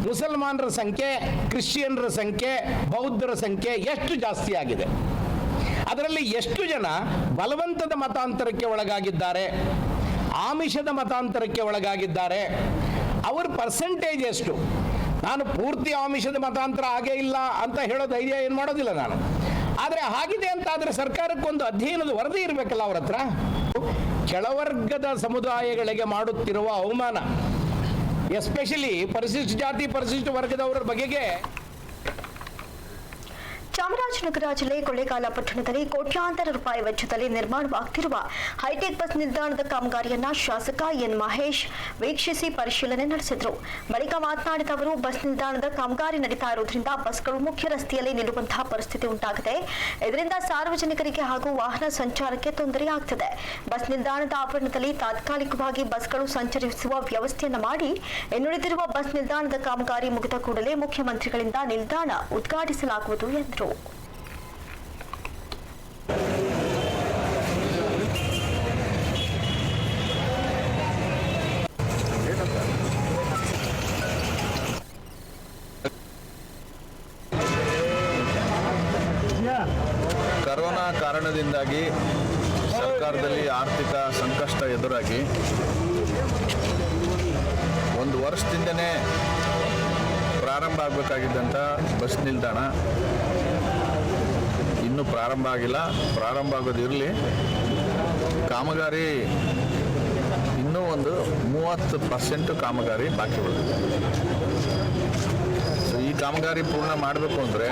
Speaker 3: ಮುಸಲ್ಮಾನರ ಸಂಖ್ಯೆ, ಕ್ರಿಶ್ಚಿಯನ್ರ ಸಂಖ್ಯೆ, ಬೌದ್ಧರ ಸಂಖ್ಯೆ ಎಷ್ಟು ಜಾಸ್ತಿ ಆಗಿದೆ? ಅದರಲ್ಲಿ ಎಷ್ಟು ಜನ ಬಲವಂತದ ಮತಾಂತರಕ್ಕೆ ಒಳಗಾಗಿದ್ದಾರೆ, ಆಮಿಷದ ಮತಾಂತರಕ್ಕೆ ಒಳಗಾಗಿದ್ದಾರೆ? ಅವರ ಪರ್ಸೆಂಟೇಜ್ ಎಷ್ಟು? ನಾನು ಪೂರ್ತಿ ಆಮಿಷದ ಮತಾಂತರ ಆಗೇ ಇಲ್ಲ ಅಂತ ಹೇಳೋ ಧೈರ್ಯ ಏನು ಮಾಡೋದಿಲ್ಲ ನಾನು. ಆದರೆ ಹಾಗಿದೆ ಅಂತ ಆದರೆ ಸರ್ಕಾರಕ್ಕೊಂದು ಅಧ್ಯಯನದ ವರದಿ ಇರಬೇಕಲ್ಲ ಅವರ ಹತ್ರ. ಕೆಳವರ್ಗದ ಸಮುದಾಯಗಳಿಗೆ ಮಾಡುತ್ತಿರುವ ಅವಮಾನ, ಎಸ್ಪೆಷಲಿ ಪರಿಶಿಷ್ಟ ಜಾತಿ ಪರಿಶಿಷ್ಟ ವರ್ಗದವರ ಬಗೆಗೆ.
Speaker 1: ಚಾಮರಾಜನಗರ ಜಿಲ್ಲೆ ಕೊಳ್ಳೇಗಾಲ ಪಟ್ಟಣದಲ್ಲಿ ಕೋಟ್ಯಾಂತರ ರೂಪಾಯಿ ವೆಚ್ಚದಲ್ಲಿ ನಿರ್ಮಾಣವಾಗುತ್ತಿರುವ ಹೈಟೆಕ್ ಬಸ್ ನಿಲ್ದಾಣದ ಕಾಮಗಾರಿಯನ್ನ ಶಾಸಕ ಎನ್ ಮಹೇಶ್ ವೀಕ್ಷಿಸಿ ಪರಿಶೀಲನೆ ನಡೆಸಿದರು. ಬಳಿಕ ಮಾತನಾಡಿದ ಅವರು, ಬಸ್ ನಿಲ್ದಾಣದ ಕಾಮಗಾರಿ ನಡೀತಾ ಇರುವುದರಿಂದ ಬಸ್ಗಳು ಮುಖ್ಯ ರಸ್ತೆಯಲ್ಲಿ ನಿಲ್ಲುವಂತಹ ಪರಿಸ್ಥಿತಿ ಉಂಟಾಗಿದೆ. ಇದರಿಂದ ಸಾರ್ವಜನಿಕರಿಗೆ ಹಾಗೂ ವಾಹನ ಸಂಚಾರಕ್ಕೆ ತೊಂದರೆಯಾಗುತ್ತದೆ. ಬಸ್ ನಿಲ್ದಾಣದ ಆವರಣದಲ್ಲಿ ತಾತ್ಕಾಲಿಕವಾಗಿ ಬಸ್ಗಳು ಸಂಚರಿಸುವ ವ್ಯವಸ್ಥೆಯನ್ನು ಮಾಡಿ, ಇನ್ನುಳಿದಿರುವ ಬಸ್ ನಿಲ್ದಾಣದ ಕಾಮಗಾರಿ ಮುಗಿದ ಕೂಡಲೇ ಮುಖ್ಯಮಂತ್ರಿಗಳಿಂದ ನಿಲ್ದಾಣ ಉದ್ಘಾಟಿಸಲಾಗುವುದು ಎಂದರು.
Speaker 4: ಕರೋನಾ ಕಾರಣದಿಂದಾಗಿ ಸರ್ಕಾರದಲ್ಲಿ ಆರ್ಥಿಕ ಸಂಕಷ್ಟ ಎದುರಾಗಿ ಒಂದು ವರ್ಷದಿಂದನೇ ಪ್ರಾರಂಭ ಆಗಬೇಕಾಗಿದ್ದಂಥ ಬಸ್ ನಿಲ್ದಾಣ ಇನ್ನೂ ಪ್ರಾರಂಭ ಆಗಿಲ್ಲ. ಪ್ರಾರಂಭ ಆಗೋದಿರಲಿ, ಕಾಮಗಾರಿ ಇನ್ನೂ ಒಂದು 30% ಕಾಮಗಾರಿ ಬಾಕಿ ಉಳಿದಿದೆ. ಸೊ ಈ ಕಾಮಗಾರಿ ಪೂರ್ಣ ಮಾಡಬೇಕು ಅಂದರೆ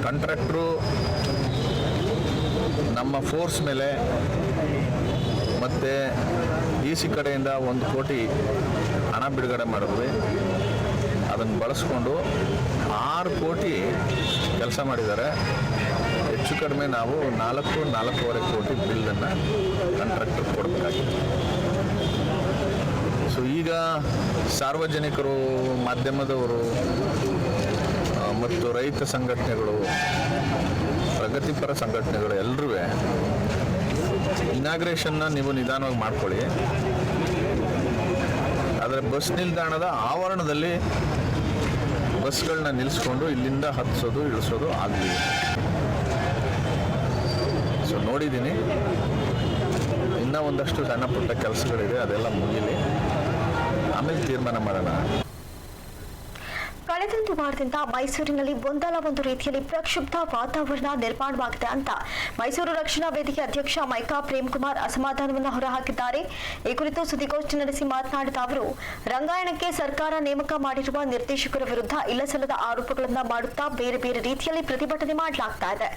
Speaker 4: ಕಾಂಟ್ರಾಕ್ಟ್ರು ನಮ್ಮ ಫೋರ್ಸ್ ಮೇಲೆ ಮತ್ತು DC ಕಡೆಯಿಂದ 1 ಕೋಟಿ ಹಣ ಬಿಡುಗಡೆ ಮಾಡಿದ್ವಿ. ಅದನ್ನು ಬಳಸ್ಕೊಂಡು 6 ಕೋಟಿ ಕೆಲಸ ಮಾಡಿದ್ದಾರೆ. ಹೆಚ್ಚು ಕಡಿಮೆ ನಾವು 4-4.5 ಕೋಟಿ ಬಿಲ್ಲನ್ನು ಕಾಂಟ್ರಾಕ್ಟರ್ ಕೊಡಬೇಕಾಗಿದೆ. ಸೊ ಈಗ ಸಾರ್ವಜನಿಕರು, ಮಾಧ್ಯಮದವರು ಮತ್ತು ರೈತ ಸಂಘಟನೆಗಳು, ಪ್ರಗತಿಪರ ಸಂಘಟನೆಗಳು ಎಲ್ಲರೂ ಇನಾಗ್ರೇಷನ್ನ ನೀವು ನಿಧಾನವಾಗಿ ಮಾಡ್ಕೊಳ್ಳಿ. ಆದರೆ ಬಸ್ ನಿಲ್ದಾಣದ ಆವರಣದಲ್ಲಿ ಬಸ್ಗಳನ್ನ ನಿಲ್ಲಿಸ್ಕೊಂಡು ಇಲ್ಲಿಂದ ಹತ್ತಿಸೋದು ಇಳಿಸೋದು ಆಗಲಿದೆ. ಸೊ ನೋಡಿದ್ದೀನಿ, ಇನ್ನೂ ಒಂದಷ್ಟು ಸಣ್ಣ ಪುಟ್ಟ ಕೆಲಸಗಳಿದೆ, ಅದೆಲ್ಲ ಮುಗಿಲಿ, ಆಮೇಲೆ ತೀರ್ಮಾನ ಮಾಡೋಣ.
Speaker 1: ಕಳೆದೊಂದು ವಾರದಿಂದ ಮೈಸೂರಿನಲ್ಲಿ ಒಂದಲ್ಲ ಒಂದು ರೀತಿಯಲ್ಲಿ ಪ್ರಕ್ಷುಬ್ಧ ವಾತಾವರಣ ನಿರ್ಮಾಣವಾಗಿದೆ ಅಂತ ಮೈಸೂರು ರಕ್ಷಣಾ ವೇದಿಕೆ ಅಧ್ಯಕ್ಷ ಮೈಕಾ ಪ್ರೇಮ್ಕುಮಾರ್ ಅಸಮಾಧಾನವನ್ನು ಹೊರಹಾಕಿದ್ದಾರೆ. ಈ ಕುರಿತು ಸುದ್ದಿಗೋಷ್ಠಿ ನಡೆಸಿ ಮಾತನಾಡಿದ ಅವರು, ರಂಗಾಯಣಕ್ಕೆ ಸರ್ಕಾರ ನೇಮಕ ಮಾಡಿರುವ ನಿರ್ದೇಶಕರ ವಿರುದ್ಧ ಇಲ್ಲಸಲ್ಲದ ಆರೋಪಗಳನ್ನು ಮಾಡುತ್ತಾ ಬೇರೆ ಬೇರೆ ರೀತಿಯಲ್ಲಿ ಪ್ರತಿಭಟನೆ ಮಾಡಲಾಗ್ತಾ ಇದೆ.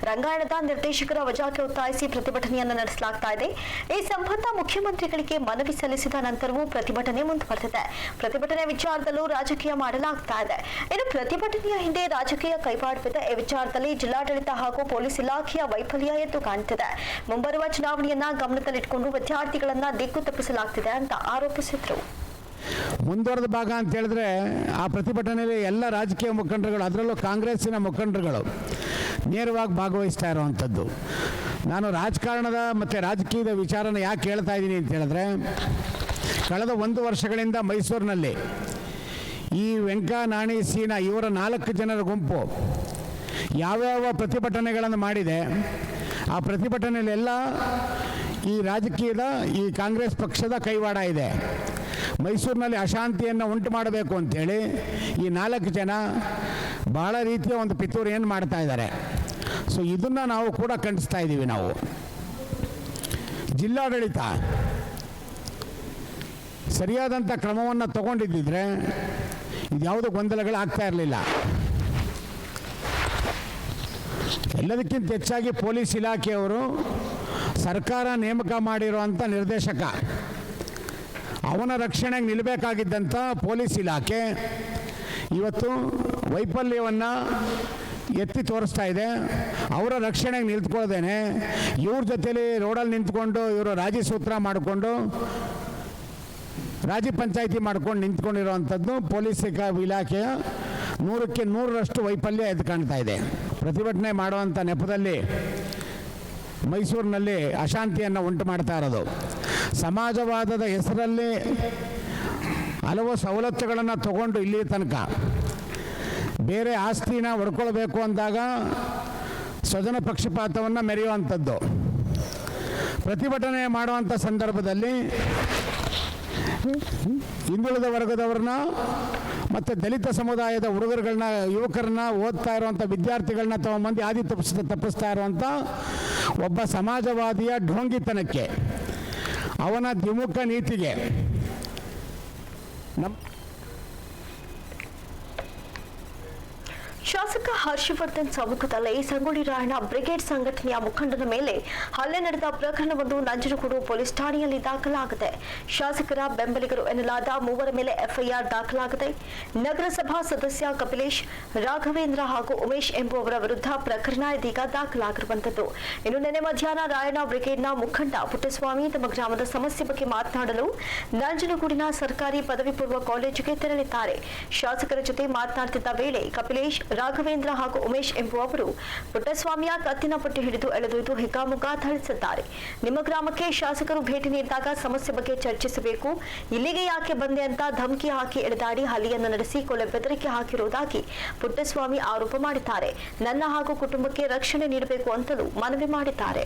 Speaker 1: ರಂಗಾಯಣದ ನಿರ್ದೇಶಕರ ವಜಾಕ್ಕೆ ಒತ್ತಾಯಿಸಿ ಪ್ರತಿಭಟನೆಯನ್ನು ನಡೆಸಲಾಗ್ತಾ ಇದೆ. ಈ ಸಂಬಂಧ ಮುಖ್ಯಮಂತ್ರಿಗಳಿಗೆ ಮನವಿ ಸಲ್ಲಿಸಿದ ನಂತರವೂ ಪ್ರತಿಭಟನೆ ಮುಂದುವರೆದಿದೆ. ಪ್ರತಿಭಟನೆ ವಿಚಾರದಲ್ಲೂ ರಾಜಕೀಯ ಮಾಡಲಾಗ್ತಾ ಇದೆ. ಇನ್ನು ಪ್ರತಿಭಟನೆಯ ಹಿಂದೆ ರಾಜಕೀಯ ಕೈವಾಡವಿದೆ. ಈ ವಿಚಾರದಲ್ಲಿ ಜಿಲ್ಲಾಡಳಿತ ಹಾಗೂ ಪೊಲೀಸ್ ಇಲಾಖೆಯ ವೈಫಲ್ಯ ಎದ್ದು ಕಾಣುತ್ತಿದೆ. ಮುಂಬರುವ ಚುನಾವಣೆಯನ್ನ ಗಮನದಲ್ಲಿಟ್ಟುಕೊಂಡು ವಿದ್ಯಾರ್ಥಿಗಳನ್ನ ದಿಕ್ಕು ತಪ್ಪಿಸಲಾಗ್ತಿದೆ ಅಂತ ಆರೋಪಿಸಿದ್ರು.
Speaker 5: ಮುಂದುವರೆದ ಭಾಗ ಅಂತ ಹೇಳಿದ್ರೆ ಆ ಪ್ರತಿಭಟನೆಯಲ್ಲಿ ಎಲ್ಲ ರಾಜಕೀಯ ಮುಖಂಡರುಗಳು, ಅದರಲ್ಲೂ ಕಾಂಗ್ರೆಸ್ಸಿನ ಮುಖಂಡರುಗಳು ನೇರವಾಗಿ ಭಾಗವಹಿಸ್ತಾ ಇರುವಂಥದ್ದು. ನಾನು ರಾಜಕಾರಣದ ಮತ್ತು ರಾಜಕೀಯದ ವಿಚಾರನ ಯಾಕೆ ಹೇಳ್ತಾ ಇದ್ದೀನಿ ಅಂತ ಹೇಳಿದ್ರೆ, ಕಳೆದ 1 ವರ್ಷಗಳಿಂದ ಮೈಸೂರಿನಲ್ಲಿ ಈ ವೆಂಕಾ, ನಾಣಿ, ಸೀನಾ ಇವರ 4 ಜನರ ಗುಂಪು ಯಾವ್ಯಾವ ಪ್ರತಿಭಟನೆಗಳನ್ನು ಮಾಡಿದೆ, ಆ ಪ್ರತಿಭಟನೆಯಲ್ಲೆಲ್ಲ ಈ ರಾಜಕೀಯದ, ಈ ಕಾಂಗ್ರೆಸ್ ಪಕ್ಷದ ಕೈವಾಡ ಇದೆ. ಮೈಸೂರಿನಲ್ಲಿ ಅಶಾಂತಿಯನ್ನು ಉಂಟು ಮಾಡಬೇಕು ಅಂಥೇಳಿ ಈ 4 ಜನ ಬಹಳ ರೀತಿಯ ಒಂದು ಪಿತೂರಿಯನ್ನು ಮಾಡ್ತಾ ಇದ್ದಾರೆ. ಸೊ ಇದನ್ನು ನಾವು ಕೂಡ ಖಂಡಿಸ್ತಾ ಇದ್ದೀವಿ. ನಾವು ಜಿಲ್ಲಾಡಳಿತ ಸರಿಯಾದಂಥ ಕ್ರಮವನ್ನು ತಗೊಂಡಿದ್ದಿದ್ರೆ ಇದ್ಯಾವುದೋ ಗೊಂದಲಗಳಾಗ್ತಾ ಇರಲಿಲ್ಲ. ಎಲ್ಲದಕ್ಕಿಂತ ಹೆಚ್ಚಾಗಿ ಪೊಲೀಸ್ ಇಲಾಖೆಯವರು ಸರ್ಕಾರ ನೇಮಕ ಮಾಡಿರುವಂಥ ನಿರ್ದೇಶಕ, ಅವನ ರಕ್ಷಣೆಗೆ ನಿಲ್ಲಬೇಕಾಗಿದ್ದಂಥ ಪೊಲೀಸ್ ಇಲಾಖೆ ಇವತ್ತು ವೈಫಲ್ಯವನ್ನು ಎತ್ತಿ ತೋರಿಸ್ತಾ ಇದೆ. ಅವರ ರಕ್ಷಣೆಗೆ ನಿಂತ್ಕೊಳ್ಳದೇನೆ ಇವ್ರ ಜೊತೆಲಿ ರೋಡಲ್ಲಿ ನಿಂತ್ಕೊಂಡು ಇವರು ರಾಜಿ ಸೂತ್ರ ಮಾಡಿಕೊಂಡು ರಾಜಿ ಪಂಚಾಯಿತಿ ಮಾಡ್ಕೊಂಡು ನಿಂತ್ಕೊಂಡಿರುವಂಥದ್ದು ಪೊಲೀಸ್ ಇಲಾಖೆಯ 100ಕ್ಕೆ 100ರಷ್ಟು ವೈಫಲ್ಯ ಎದ್ದು ಕಾಣ್ತಾ ಇದೆ. ಪ್ರತಿಭಟನೆ ಮಾಡುವಂಥ ನೆಪದಲ್ಲಿ ಮೈಸೂರಿನಲ್ಲಿ ಅಶಾಂತಿಯನ್ನು ಉಂಟು ಮಾಡ್ತಾ ಇರೋದು, ಸಮಾಜವಾದದ ಹೆಸರಲ್ಲಿ ಹಲವು ಸವಲತ್ತುಗಳನ್ನು ತಗೊಂಡು ಇಲ್ಲಿ ತನಕ ಬೇರೆ ಆಸ್ತಿನ ಹೊಡ್ಕೊಳ್ಬೇಕು ಅಂದಾಗ ಸ್ವಜನ ಪಕ್ಷಪಾತವನ್ನು ಮೆರೆಯುವಂಥದ್ದು, ಪ್ರತಿಭಟನೆ ಮಾಡುವಂಥ ಸಂದರ್ಭದಲ್ಲಿ ಹಿಂದುಳಿದ ವರ್ಗದವ್ರನ್ನ ಮತ್ತು ದಲಿತ ಸಮುದಾಯದ ಹುಡುಗರುಗಳನ್ನ, ಯುವಕರನ್ನ, ಓದ್ತಾ ಇರುವಂಥ ವಿದ್ಯಾರ್ಥಿಗಳನ್ನ ತಗೊಂಬಂದು ಹಾದಿ ತಪ್ಪಿಸ್ತಾ ಇರುವಂಥ ಒಬ್ಬ ಸಮಾಜವಾದಿಯ ಢೋಂಗಿತನಕ್ಕೆ, ಅವನ ದ್ವಿಮುಖ ನೀತಿಗೆ
Speaker 1: ಶಾಸಕ ಹರ್ಷವರ್ಧನ್ ಸಮ್ಮುಖದಲ್ಲೇ ಸಂಗೊಳ್ಳಿ ರಾಯಣ್ಣ ಬ್ರಿಗೇಡ್ ಸಂಘಟನೆಯ ಮುಖಂಡನ ಮೇಲೆ ಹಲ್ಲೆ ನಡೆದ ಪ್ರಕರಣವೊಂದು ನಂಜನಗೂಡು ಪೊಲೀಸ್ ಠಾಣೆಯಲ್ಲಿ ದಾಖಲಾಗಿದೆ. ಶಾಸಕರ ಬೆಂಬಲಿಗರು ಎನ್ನಲಾದ 3 ಮೇಲೆ ಎಫ್ಐಆರ್ ದಾಖಲಾಗಿದೆ. ನಗರಸಭಾ ಸದಸ್ಯ ಕಪಿಲೇಶ್, ರಾಘವೇಂದ್ರ ಹಾಗೂ ಉಮೇಶ್ ಎಂಬುವವರ ವಿರುದ್ಧ ಪ್ರಕರಣ ಇದೀಗ ದಾಖಲಾಗಿರುವಂತದ್ದು. ಇನ್ನು ನಿನ್ನೆ ಮಧ್ಯಾಹ್ನ ರಾಯಣ್ಣ ಬ್ರಿಗೇಡ್ನ ಮುಖಂಡ ಪುಟ್ಟಸ್ವಾಮಿ ತಮ್ಮ ಗ್ರಾಮದ ಸಮಸ್ಯೆ ಬಗ್ಗೆ ಮಾತನಾಡಲು ನಂಜನಗೂಡಿನ ಸರ್ಕಾರಿ ಪದವಿ ಪೂರ್ವ ಕಾಲೇಜಿಗೆ ತೆರಳಿದ್ದಾರೆ. ಶಾಸಕರ ಜೊತೆ ಮಾತನಾಡುತ್ತಿದ್ದ ವೇಳೆ ಕಪಿಲೇಶ್, ರಾಘವೇಂದ್ರ ಹಾಗೂ ಉಮೇಶ್ ಎಂಬುವವರು ಪುಟ್ಟಸ್ವಾಮಿಯ ಕತ್ತಿನ ಪಟ್ಟಿ ಹಿಡಿದು ಎಳೆದೊಯ್ದು ಹಿಗ್ಗಾಮುಗ್ಗಾ ಥಳಿಸಿದ್ದಾರೆ. ನಿಮ್ಮ ಗ್ರಾಮಕ್ಕೆ ಶಾಸಕರು ಭೇಟಿ ನೀಡಿದಾಗ ಸಮಸ್ಯೆ ಬಗ್ಗೆ ಚರ್ಚಿಸಬೇಕು, ಇಲ್ಲಿಗೆ ಯಾಕೆ ಬಂದೆ ಅಂತ ಧಮಕಿ ಹಾಕಿ ಎಳೆದಾಡಿ ಹಲ್ಲೆಯನ್ನು ನಡೆಸಿ ಕೊಲೆ ಬೆದರಿಕೆ ಹಾಕಿರುವುದಾಗಿ ಪುಟ್ಟಸ್ವಾಮಿ ಆರೋಪ ಮಾಡಿದ್ದಾರೆ. ನನ್ನ ಹಾಗೂ ಕುಟುಂಬಕ್ಕೆ ರಕ್ಷಣೆ ನೀಡಬೇಕು ಅಂತಲೂ ಮನವಿ ಮಾಡಿದ್ದಾರೆ.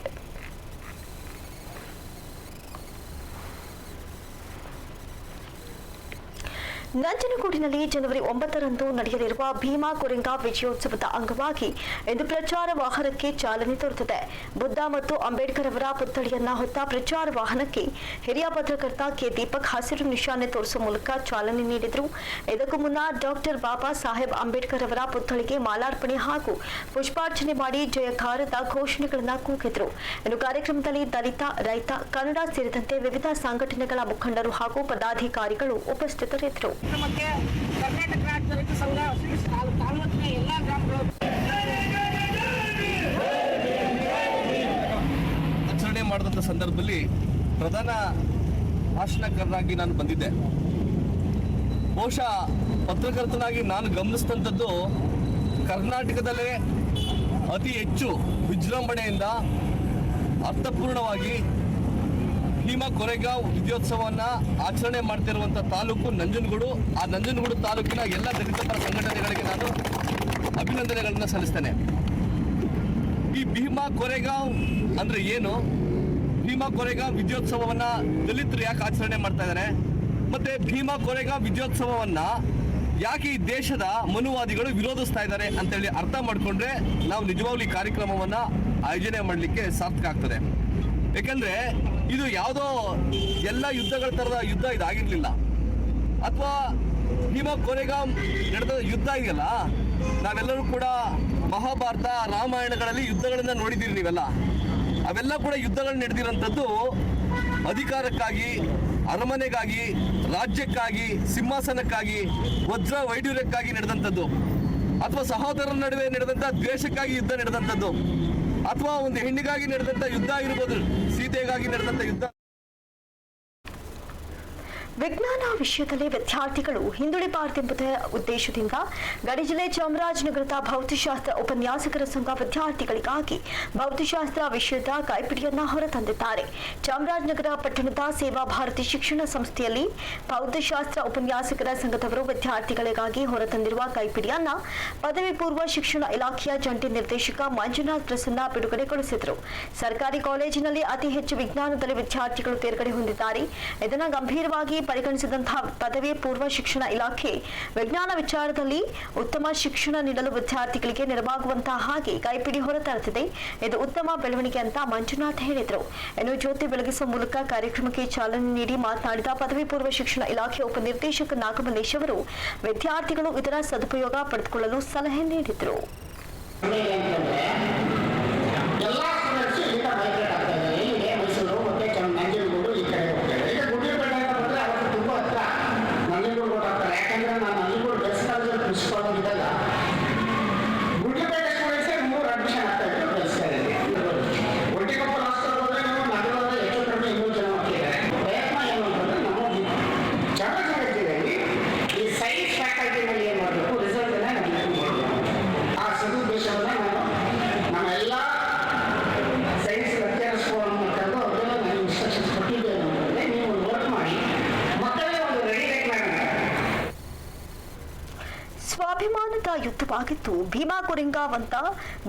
Speaker 1: ನಂಜನಗೂಡಿನಲ್ಲಿ ಜನವರಿ 9ರಂದು ನಡೆಯಲಿರುವ ಭೀಮಾ ಕೊರೆಂಗ ವಿಜಯೋತ್ಸವದ ಅಂಗವಾಗಿ ಇಂದು ಪ್ರಚಾರ ವಾಹನಕ್ಕೆ ಚಾಲನೆ ದೊರೆತಿದೆ. ಬುದ್ಧ ಮತ್ತು ಅಂಬೇಡ್ಕರ್ ಅವರ ಪುತ್ಥಳಿಯನ್ನ ಹೊತ್ತ ಪ್ರಚಾರ ವಾಹನಕ್ಕೆ ಹಿರಿಯ ಪತ್ರಕರ್ತ ಕೆ ದೀಪಕ್ ಹಸಿರು ನಿಶಾನೆ ತೋರಿಸುವ ಮೂಲಕ ಚಾಲನೆ ನೀಡಿದರು. ಇದಕ್ಕೂ ಮುನ್ನ ಡಾಕ್ಟರ್ ಬಾಬಾ ಸಾಹೇಬ್ ಅಂಬೇಡ್ಕರ್ ಅವರ ಪುತ್ಥಳಿಗೆ ಮಾಲಾರ್ಪಣೆ ಹಾಗೂ ಪುಷ್ಪಾರ್ಚನೆ ಮಾಡಿ ಜಯಕಾರದ ಘೋಷಣೆಗಳನ್ನು ಕೂಗಿದರು. ಇನ್ನು ಕಾರ್ಯಕ್ರಮದಲ್ಲಿ ದಲಿತ, ರೈತ, ಕನ್ನಡ ಸೇರಿದಂತೆ ವಿವಿಧ ಸಂಘಟನೆಗಳ ಮುಖಂಡರು ಹಾಗೂ ಪದಾಧಿಕಾರಿಗಳು ಉಪಸ್ಥಿತರಿದ್ದರು.
Speaker 6: ಕರ್ನಾಟಕ ರಾಜ್ಯ ರೈತ ಸಂಘ ತಾಲೂಕಿನ ಎಲ್ಲ ಗ್ರಾಮಗಳು
Speaker 7: ಆಚರಣೆ ಮಾಡಿದಂಥ ಸಂದರ್ಭದಲ್ಲಿ ಪ್ರಧಾನ ಭಾಷಣಕಾರರಾಗಿ ನಾನು ಬಂದಿದ್ದೆ. ಬಹುಶಃ ಪತ್ರಕರ್ತನಾಗಿ ನಾನು ಗಮನಿಸಿದಂಥದ್ದು ಕರ್ನಾಟಕದಲ್ಲೇ ಅತಿ ಹೆಚ್ಚು ವಿಜೃಂಭಣೆಯಿಂದ ಅರ್ಥಪೂರ್ಣವಾಗಿ ಭೀಮಾ ಕೊರೆಗಾಂವ್ ವಿಜಯೋತ್ಸವವನ್ನು ಆಚರಣೆ ಮಾಡ್ತಿರುವಂಥ ತಾಲೂಕು ನಂಜನಗೂಡು. ಆ ನಂಜನಗೂಡು ತಾಲೂಕಿನ ಎಲ್ಲ ದಲಿತ ಪರ ಸಂಘಟನೆಗಳಿಗೆ ನಾನು ಅಭಿನಂದನೆಗಳನ್ನು ಸಲ್ಲಿಸ್ತೇನೆ. ಈ ಭೀಮಾ ಕೊರೆಗಾಂವ್ ಅಂದರೆ ಏನು, ಭೀಮಾ ಕೊರೆಗಾಂವ್ ವಿಜಯೋತ್ಸವವನ್ನು ದಲಿತರು ಯಾಕೆ ಆಚರಣೆ ಮಾಡ್ತಾ ಇದ್ದಾರೆ, ಮತ್ತು ಭೀಮಾ ಕೊರೆಗಾಂವ್ ವಿಜಯೋತ್ಸವವನ್ನು ಯಾಕೆ ಈ ದೇಶದ ಮನುವಾದಿಗಳು ವಿರೋಧಿಸ್ತಾ ಇದ್ದಾರೆ ಅಂತೇಳಿ ಅರ್ಥ ಮಾಡಿಕೊಂಡ್ರೆ ನಾವು ನಿಜವಾಗ್ಲೂ ಈ ಕಾರ್ಯಕ್ರಮವನ್ನು ಆಯೋಜನೆ ಮಾಡಲಿಕ್ಕೆ ಸಾರ್ಥಕ ಆಗ್ತದೆ. ಯಾಕೆಂದರೆ ಇದು ಯಾವುದೋ ಎಲ್ಲ ಯುದ್ಧಗಳ ಥರದ ಯುದ್ಧ ಇದಾಗಿರಲಿಲ್ಲ. ಅಥವಾ ಭೀಮಾ ಕೊರೆಗಾಂವ್ ನಡೆದ ಯುದ್ಧ ಇದೆಯಲ್ಲ, ನಾವೆಲ್ಲರೂ ಕೂಡ ಮಹಾಭಾರತ, ರಾಮಾಯಣಗಳಲ್ಲಿ ಯುದ್ಧಗಳನ್ನು ನೋಡಿದ್ದೀರಿ ನೀವೆಲ್ಲ. ಅವೆಲ್ಲ ಕೂಡ ಯುದ್ಧಗಳು ನಡೆದಿರೋಂಥದ್ದು ಅಧಿಕಾರಕ್ಕಾಗಿ, ಅರಮನೆಗಾಗಿ, ರಾಜ್ಯಕ್ಕಾಗಿ, ಸಿಂಹಾಸನಕ್ಕಾಗಿ, ವಜ್ರ ವೈಡೂರ್ಯಕ್ಕಾಗಿ ನಡೆದಂಥದ್ದು, ಅಥವಾ ಸಹೋದರರ ನಡುವೆ ನಡೆದಂಥ ದ್ವೇಷಕ್ಕಾಗಿ ಯುದ್ಧ ನಡೆದಂಥದ್ದು, ಅಥವಾ ಒಂದು ಹೆಣ್ಣಿಗಾಗಿ ನಡೆದಂಥ ಯುದ್ಧ ಆಗಿರ್ಬೋದು, ಸೀತೆಗಾಗಿ ನಡೆದಂಥ ಯುದ್ಧ.
Speaker 1: ವಿಜ್ಞಾನ ವಿಷಯದಲ್ಲಿ ವಿದ್ಯಾರ್ಥಿಗಳು ಹಿಂದುಳಿಬಾರದೆಂಬುದರ ಉದ್ದೇಶದಿಂದ ಗಡಿ ಜಿಲ್ಲೆ ಚಾಮರಾಜನಗರದ ಭೌತಶಾಸ್ತ್ರ ಉಪನ್ಯಾಸಕರ ಸಂಘ ವಿದ್ಯಾರ್ಥಿಗಳಿಗಾಗಿ ಭೌತಶಾಸ್ತ್ರ ವಿಷಯದ ಕೈಪಿಡಿಯನ್ನ ಹೊರತಂದಿದ್ದಾರೆ. ಚಾಮರಾಜನಗರ ಪಟ್ಟಣದ ಸೇವಾ ಭಾರತಿ ಶಿಕ್ಷಣ ಸಂಸ್ಥೆಯಲ್ಲಿ ಭೌತಶಾಸ್ತ್ರ ಉಪನ್ಯಾಸಕರ ಸಂಘದವರು ವಿದ್ಯಾರ್ಥಿಗಳಿಗಾಗಿ ಹೊರತಂದಿರುವ ಕೈಪಿಡಿಯನ್ನ ಪದವಿ ಪೂರ್ವ ಶಿಕ್ಷಣ ಇಲಾಖೆಯ ಜಂಟಿ ನಿರ್ದೇಶಕ ಮಂಜುನಾಥ್ ಪ್ರಸನ್ನ ಬಿಡುಗಡೆಗೊಳಿಸಿದರು. ಸರ್ಕಾರಿ ಕಾಲೇಜಿನಲ್ಲಿ ಅತಿ ಹೆಚ್ಚು ವಿಜ್ಞಾನದಲ್ಲಿ ವಿದ್ಯಾರ್ಥಿಗಳು ತೇರ್ಗಡೆ ಹೊಂದಿದ್ದಾರೆ. ಇದನ್ನು ಗಂಭೀರವಾಗಿ ಪರಿಗಣಿಸಿದಂತಹ ಪದವಿ ಪೂರ್ವ ಶಿಕ್ಷಣ ಇಲಾಖೆ ವಿಜ್ಞಾನ ವಿಚಾರದಲ್ಲಿ ಉತ್ತಮ ಶಿಕ್ಷಣ ನೀಡಲು ವಿದ್ಯಾರ್ಥಿಗಳಿಗೆ ನೆರವಾಗುವಂತಹ ಹಾಗೆ ಕೈಪಿಡಿ ಹೊರತರುತ್ತಿದೆ. ಇದು ಉತ್ತಮ ಬೆಳವಣಿಗೆ ಅಂತ ಮಂಜುನಾಥ್ ಹೇಳಿದರು. ಇನ್ನು ಜ್ಯೋತಿ ಬೆಳಗಿಸುವ ಮೂಲಕ ಕಾರ್ಯಕ್ರಮಕ್ಕೆ ಚಾಲನೆ ನೀಡಿ ಮಾತನಾಡಿದ ಪದವಿ ಪೂರ್ವ ಶಿಕ್ಷಣ ಇಲಾಖೆ ಉಪನಿರ್ದೇಶಕ ನಾಗಮಲ್ಲೇಶ್ ಅವರು ವಿದ್ಯಾರ್ಥಿಗಳು ಇದರ ಸದುಪಯೋಗ ಪಡೆದುಕೊಳ್ಳಲು ಸಲಹೆ ನೀಡಿದರು. ಸ್ವಾಭಿಮಾನದ ಯುದ್ಧವಾಗಿತ್ತು ಭೀಮಾ ಕೊರೆಗಾಂವ್ ಅಂತ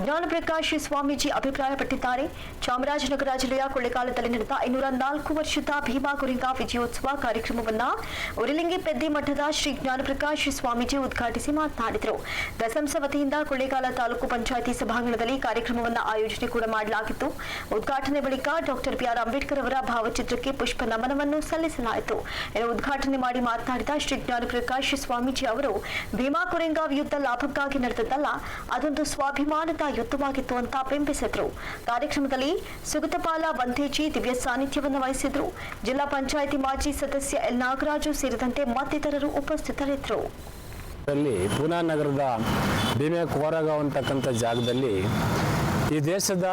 Speaker 1: ಜ್ಞಾನಪ್ರಕಾಶ್ ಸ್ವಾಮೀಜಿ ಅಭಿಪ್ರಾಯಪಟ್ಟಿದ್ದಾರೆ. ಚಾಮರಾಜನಗರ ಜಿಲ್ಲೆಯ ಕೊಳ್ಳೇಗಾಲದಲ್ಲಿ ನಡೆದ 204 ವರ್ಷದ ಭೀಮಾ ಕೊರೆಗಾಂವ್ ವಿಜಯೋತ್ಸವ ಕಾರ್ಯಕ್ರಮವನ್ನ ಉರಿಲಿಂಗಿ ಪೆದ್ದಿ ಮಠದ ಶ್ರೀ ಜ್ಞಾನಪ್ರಕಾಶ್ ಸ್ವಾಮೀಜಿ ಉದ್ಘಾಟಿಸಿ ಮಾತನಾಡಿದರು. ದಸಂಸ ವತಿಯಿಂದ ಕೊಳ್ಳೇಗಾಲ ತಾಲೂಕು ಪಂಚಾಯಿತಿ ಸಭಾಂಗಣದಲ್ಲಿ ಕಾರ್ಯಕ್ರಮವನ್ನು ಆಯೋಜನೆ ಕೂಡ ಮಾಡಲಾಗಿತ್ತು. ಉದ್ಘಾಟನೆ ಬಳಿಕ ಡಾಕ್ಟರ್ ಬಿ.ಆರ್. ಅಂಬೇಡ್ಕರ್ ಅವರ ಭಾವಚಿತ್ರಕ್ಕೆ ಪುಷ್ಪ ನಮನವನ್ನು ಸಲ್ಲಿಸಲಾಯಿತು. ಇನ್ನು ಉದ್ಘಾಟನೆ ಮಾಡಿ ಮಾತನಾಡಿದ ಶ್ರೀ ಜ್ಞಾನಪ್ರಕಾಶ್ ಸ್ವಾಮೀಜಿ ಅವರು ಭೀಮಾ ಕೊರೆಗಾಂವ್ ಯುದ್ಧ ಲಾಭಕ್ಕಾಗಿ ನಡೆದದ್ದಲ್ಲ, ಅದೊಂದು ಸ್ವಾಭಿಮಾನದ ಯುದ್ಧವಾಗಿತ್ತು ಅಂತ ಬಿಂಬಿಸಿದ್ರು. ಕಾರ್ಯಕ್ರಮದಲ್ಲಿ ಸುಗತಪಾಲ ಬಂತೇಜಿ ದಿವ್ಯ ಸಾನ್ನಿಧ್ಯವನ್ನು ವಹಿಸಿದ್ರು. ಜಿಲ್ಲಾ ಪಂಚಾಯಿತಿ ಮಾಜಿ ಸದಸ್ಯ ಎಲ್ ನಾಗರಾಜು ಸೇರಿದಂತೆ ಮತ್ತಿತರರು ಉಪಸ್ಥಿತರಿದ್ದರು.
Speaker 8: ಪೂನಾ ನಗರದ ಭೀಮಾ ಕೊರೆಗಾಂವ್ ಅಂತಕ್ಕಂಥ ಜಾಗದಲ್ಲಿ ಈ ದೇಶದ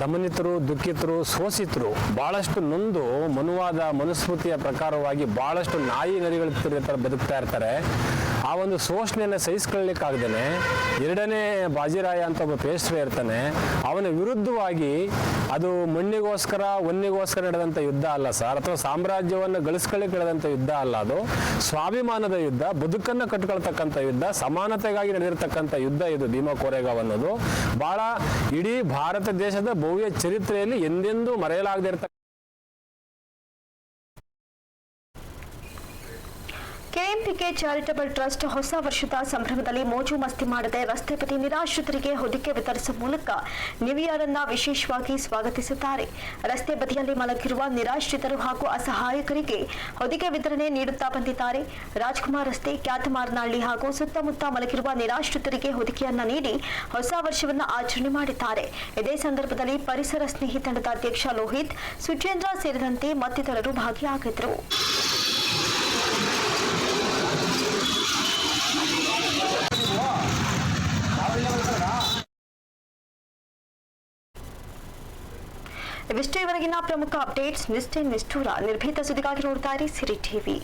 Speaker 8: ದಮನಿತರು, ದುಃಖಿತರು, ಶೋಷಿತರು ಭಾಳಷ್ಟು ನೊಂದು ಮನುವಾದ ಮನುಸ್ಮೃತಿಯ ಪ್ರಕಾರವಾಗಿ ಭಾಳಷ್ಟು ನಾಯಿ ನರಿಗಳ ಥರ ಬದುಕ್ತಾ ಇರ್ತಾರೆ. ಆ ಒಂದು ಶೋಷಣೆಯನ್ನು ಸಹಿಸ್ಕೊಳ್ಳಿಕ್ಕಾಗ್ದೇ ಎರಡನೇ ಬಾಜಿರಾಯ ಅಂತ ಒಬ್ಬ ಪೇಶ್ವೆ ಇರ್ತಾನೆ. ಅವನ ವಿರುದ್ಧವಾಗಿ ಅದು ಮಣ್ಣಿಗೋಸ್ಕರ ಒನ್ನಿಗೋಸ್ಕರ ನಡೆದಂಥ ಯುದ್ಧ ಅಲ್ಲ ಸರ್, ಅಥವಾ ಸಾಮ್ರಾಜ್ಯವನ್ನು ಗಳಿಸ್ಕೊಳ್ಳಿಕ್ಕೆ ನಡೆದಂಥ ಯುದ್ಧ ಅಲ್ಲ. ಅದು ಸ್ವಾಭಿಮಾನದ ಯುದ್ಧ, ಬದುಕನ್ನು ಕಟ್ಕೊಳ್ತಕ್ಕಂಥ ಯುದ್ಧ, ಸಮಾನತೆಗಾಗಿ ನಡೆದಿರ್ತಕ್ಕಂಥ ಯುದ್ಧ ಇದು ಭೀಮಾ ಕೊರೆಗಾಂವ್ ಅನ್ನೋದು. ಭಾಳ ಇಡೀ ಭಾರತ ದೇಶದ ಭವ್ಯ ಚರಿತ್ರೆಯಲ್ಲಿ ಎಂದೆಂದೂ ಮರೆಯಲಾಗದೇ ಇರತಕ್ಕ
Speaker 1: ಕೆಎಂಪಿಕೆ ಚಾರಿಟಬಲ್ ಟ್ರಸ್ಟ್ ಹೊಸ ವರ್ಷದ ಸಂಭ್ರಮದಲ್ಲಿ ಮೋಜು ಮಸ್ತಿ ಮಾಡದೆ ರಸ್ತೆ ಬದಿ ನಿರಾಶ್ರಿತರಿಗೆ ಹೊದಿಕೆ ವಿತರಿಸುವ ಮೂಲಕ ನ್ಯೂ ಇಯರ್ ಅನ್ನ ವಿಶೇಷವಾಗಿ ಸ್ವಾಗತಿಸಿದ್ದಾರೆ. ರಸ್ತೆ ಬದಿಯಲ್ಲಿ ಮಲಗಿರುವ ನಿರಾಶ್ರಿತರು ಹಾಗೂ ಅಸಹಾಯಕರಿಗೆ ಹೊದಿಕೆ ವಿತರಣೆ ನೀಡುತ್ತಾ ಬಂದಿದ್ದಾರೆ. ರಾಜ್ಕುಮಾರ್ ರಸ್ತೆ, ಕ್ಯಾತಮಾರನಹಳ್ಳಿ ಹಾಗೂ ಸುತ್ತಮುತ್ತ ಮಲಗಿರುವ ನಿರಾಶ್ರಿತರಿಗೆ ಹೊದಿಕೆಯನ್ನ ನೀಡಿ ಹೊಸ ವರ್ಷವನ್ನ ಆಚರಣೆ ಮಾಡಿದ್ದಾರೆ. ಇದೇ ಸಂದರ್ಭದಲ್ಲಿ ಪರಿಸರ ಸ್ನೇಹಿ ತಂಡದ ಅಧ್ಯಕ್ಷ ಲೋಹಿತ್, ಸುಚೇಂದ್ರ ಸೇರಿದಂತೆ ಮತ್ತಿತರರು ಭಾಗಿಯಾಗಿದ್ದರು. ಇವಿಷ್ಟು ಇವರೆಗಿನ ಪ್ರಮುಖ ಅಪ್ಡೇಟ್ಸ್. ನಿಷ್ಠೆ ನಿಷ್ಠೂರ ನಿರ್ಭೀತ ಸುದ್ದಿಗಾಗಿ ನೋಡ್ತಾ ಇರಿ ಸಿರಿ ಟಿವಿ.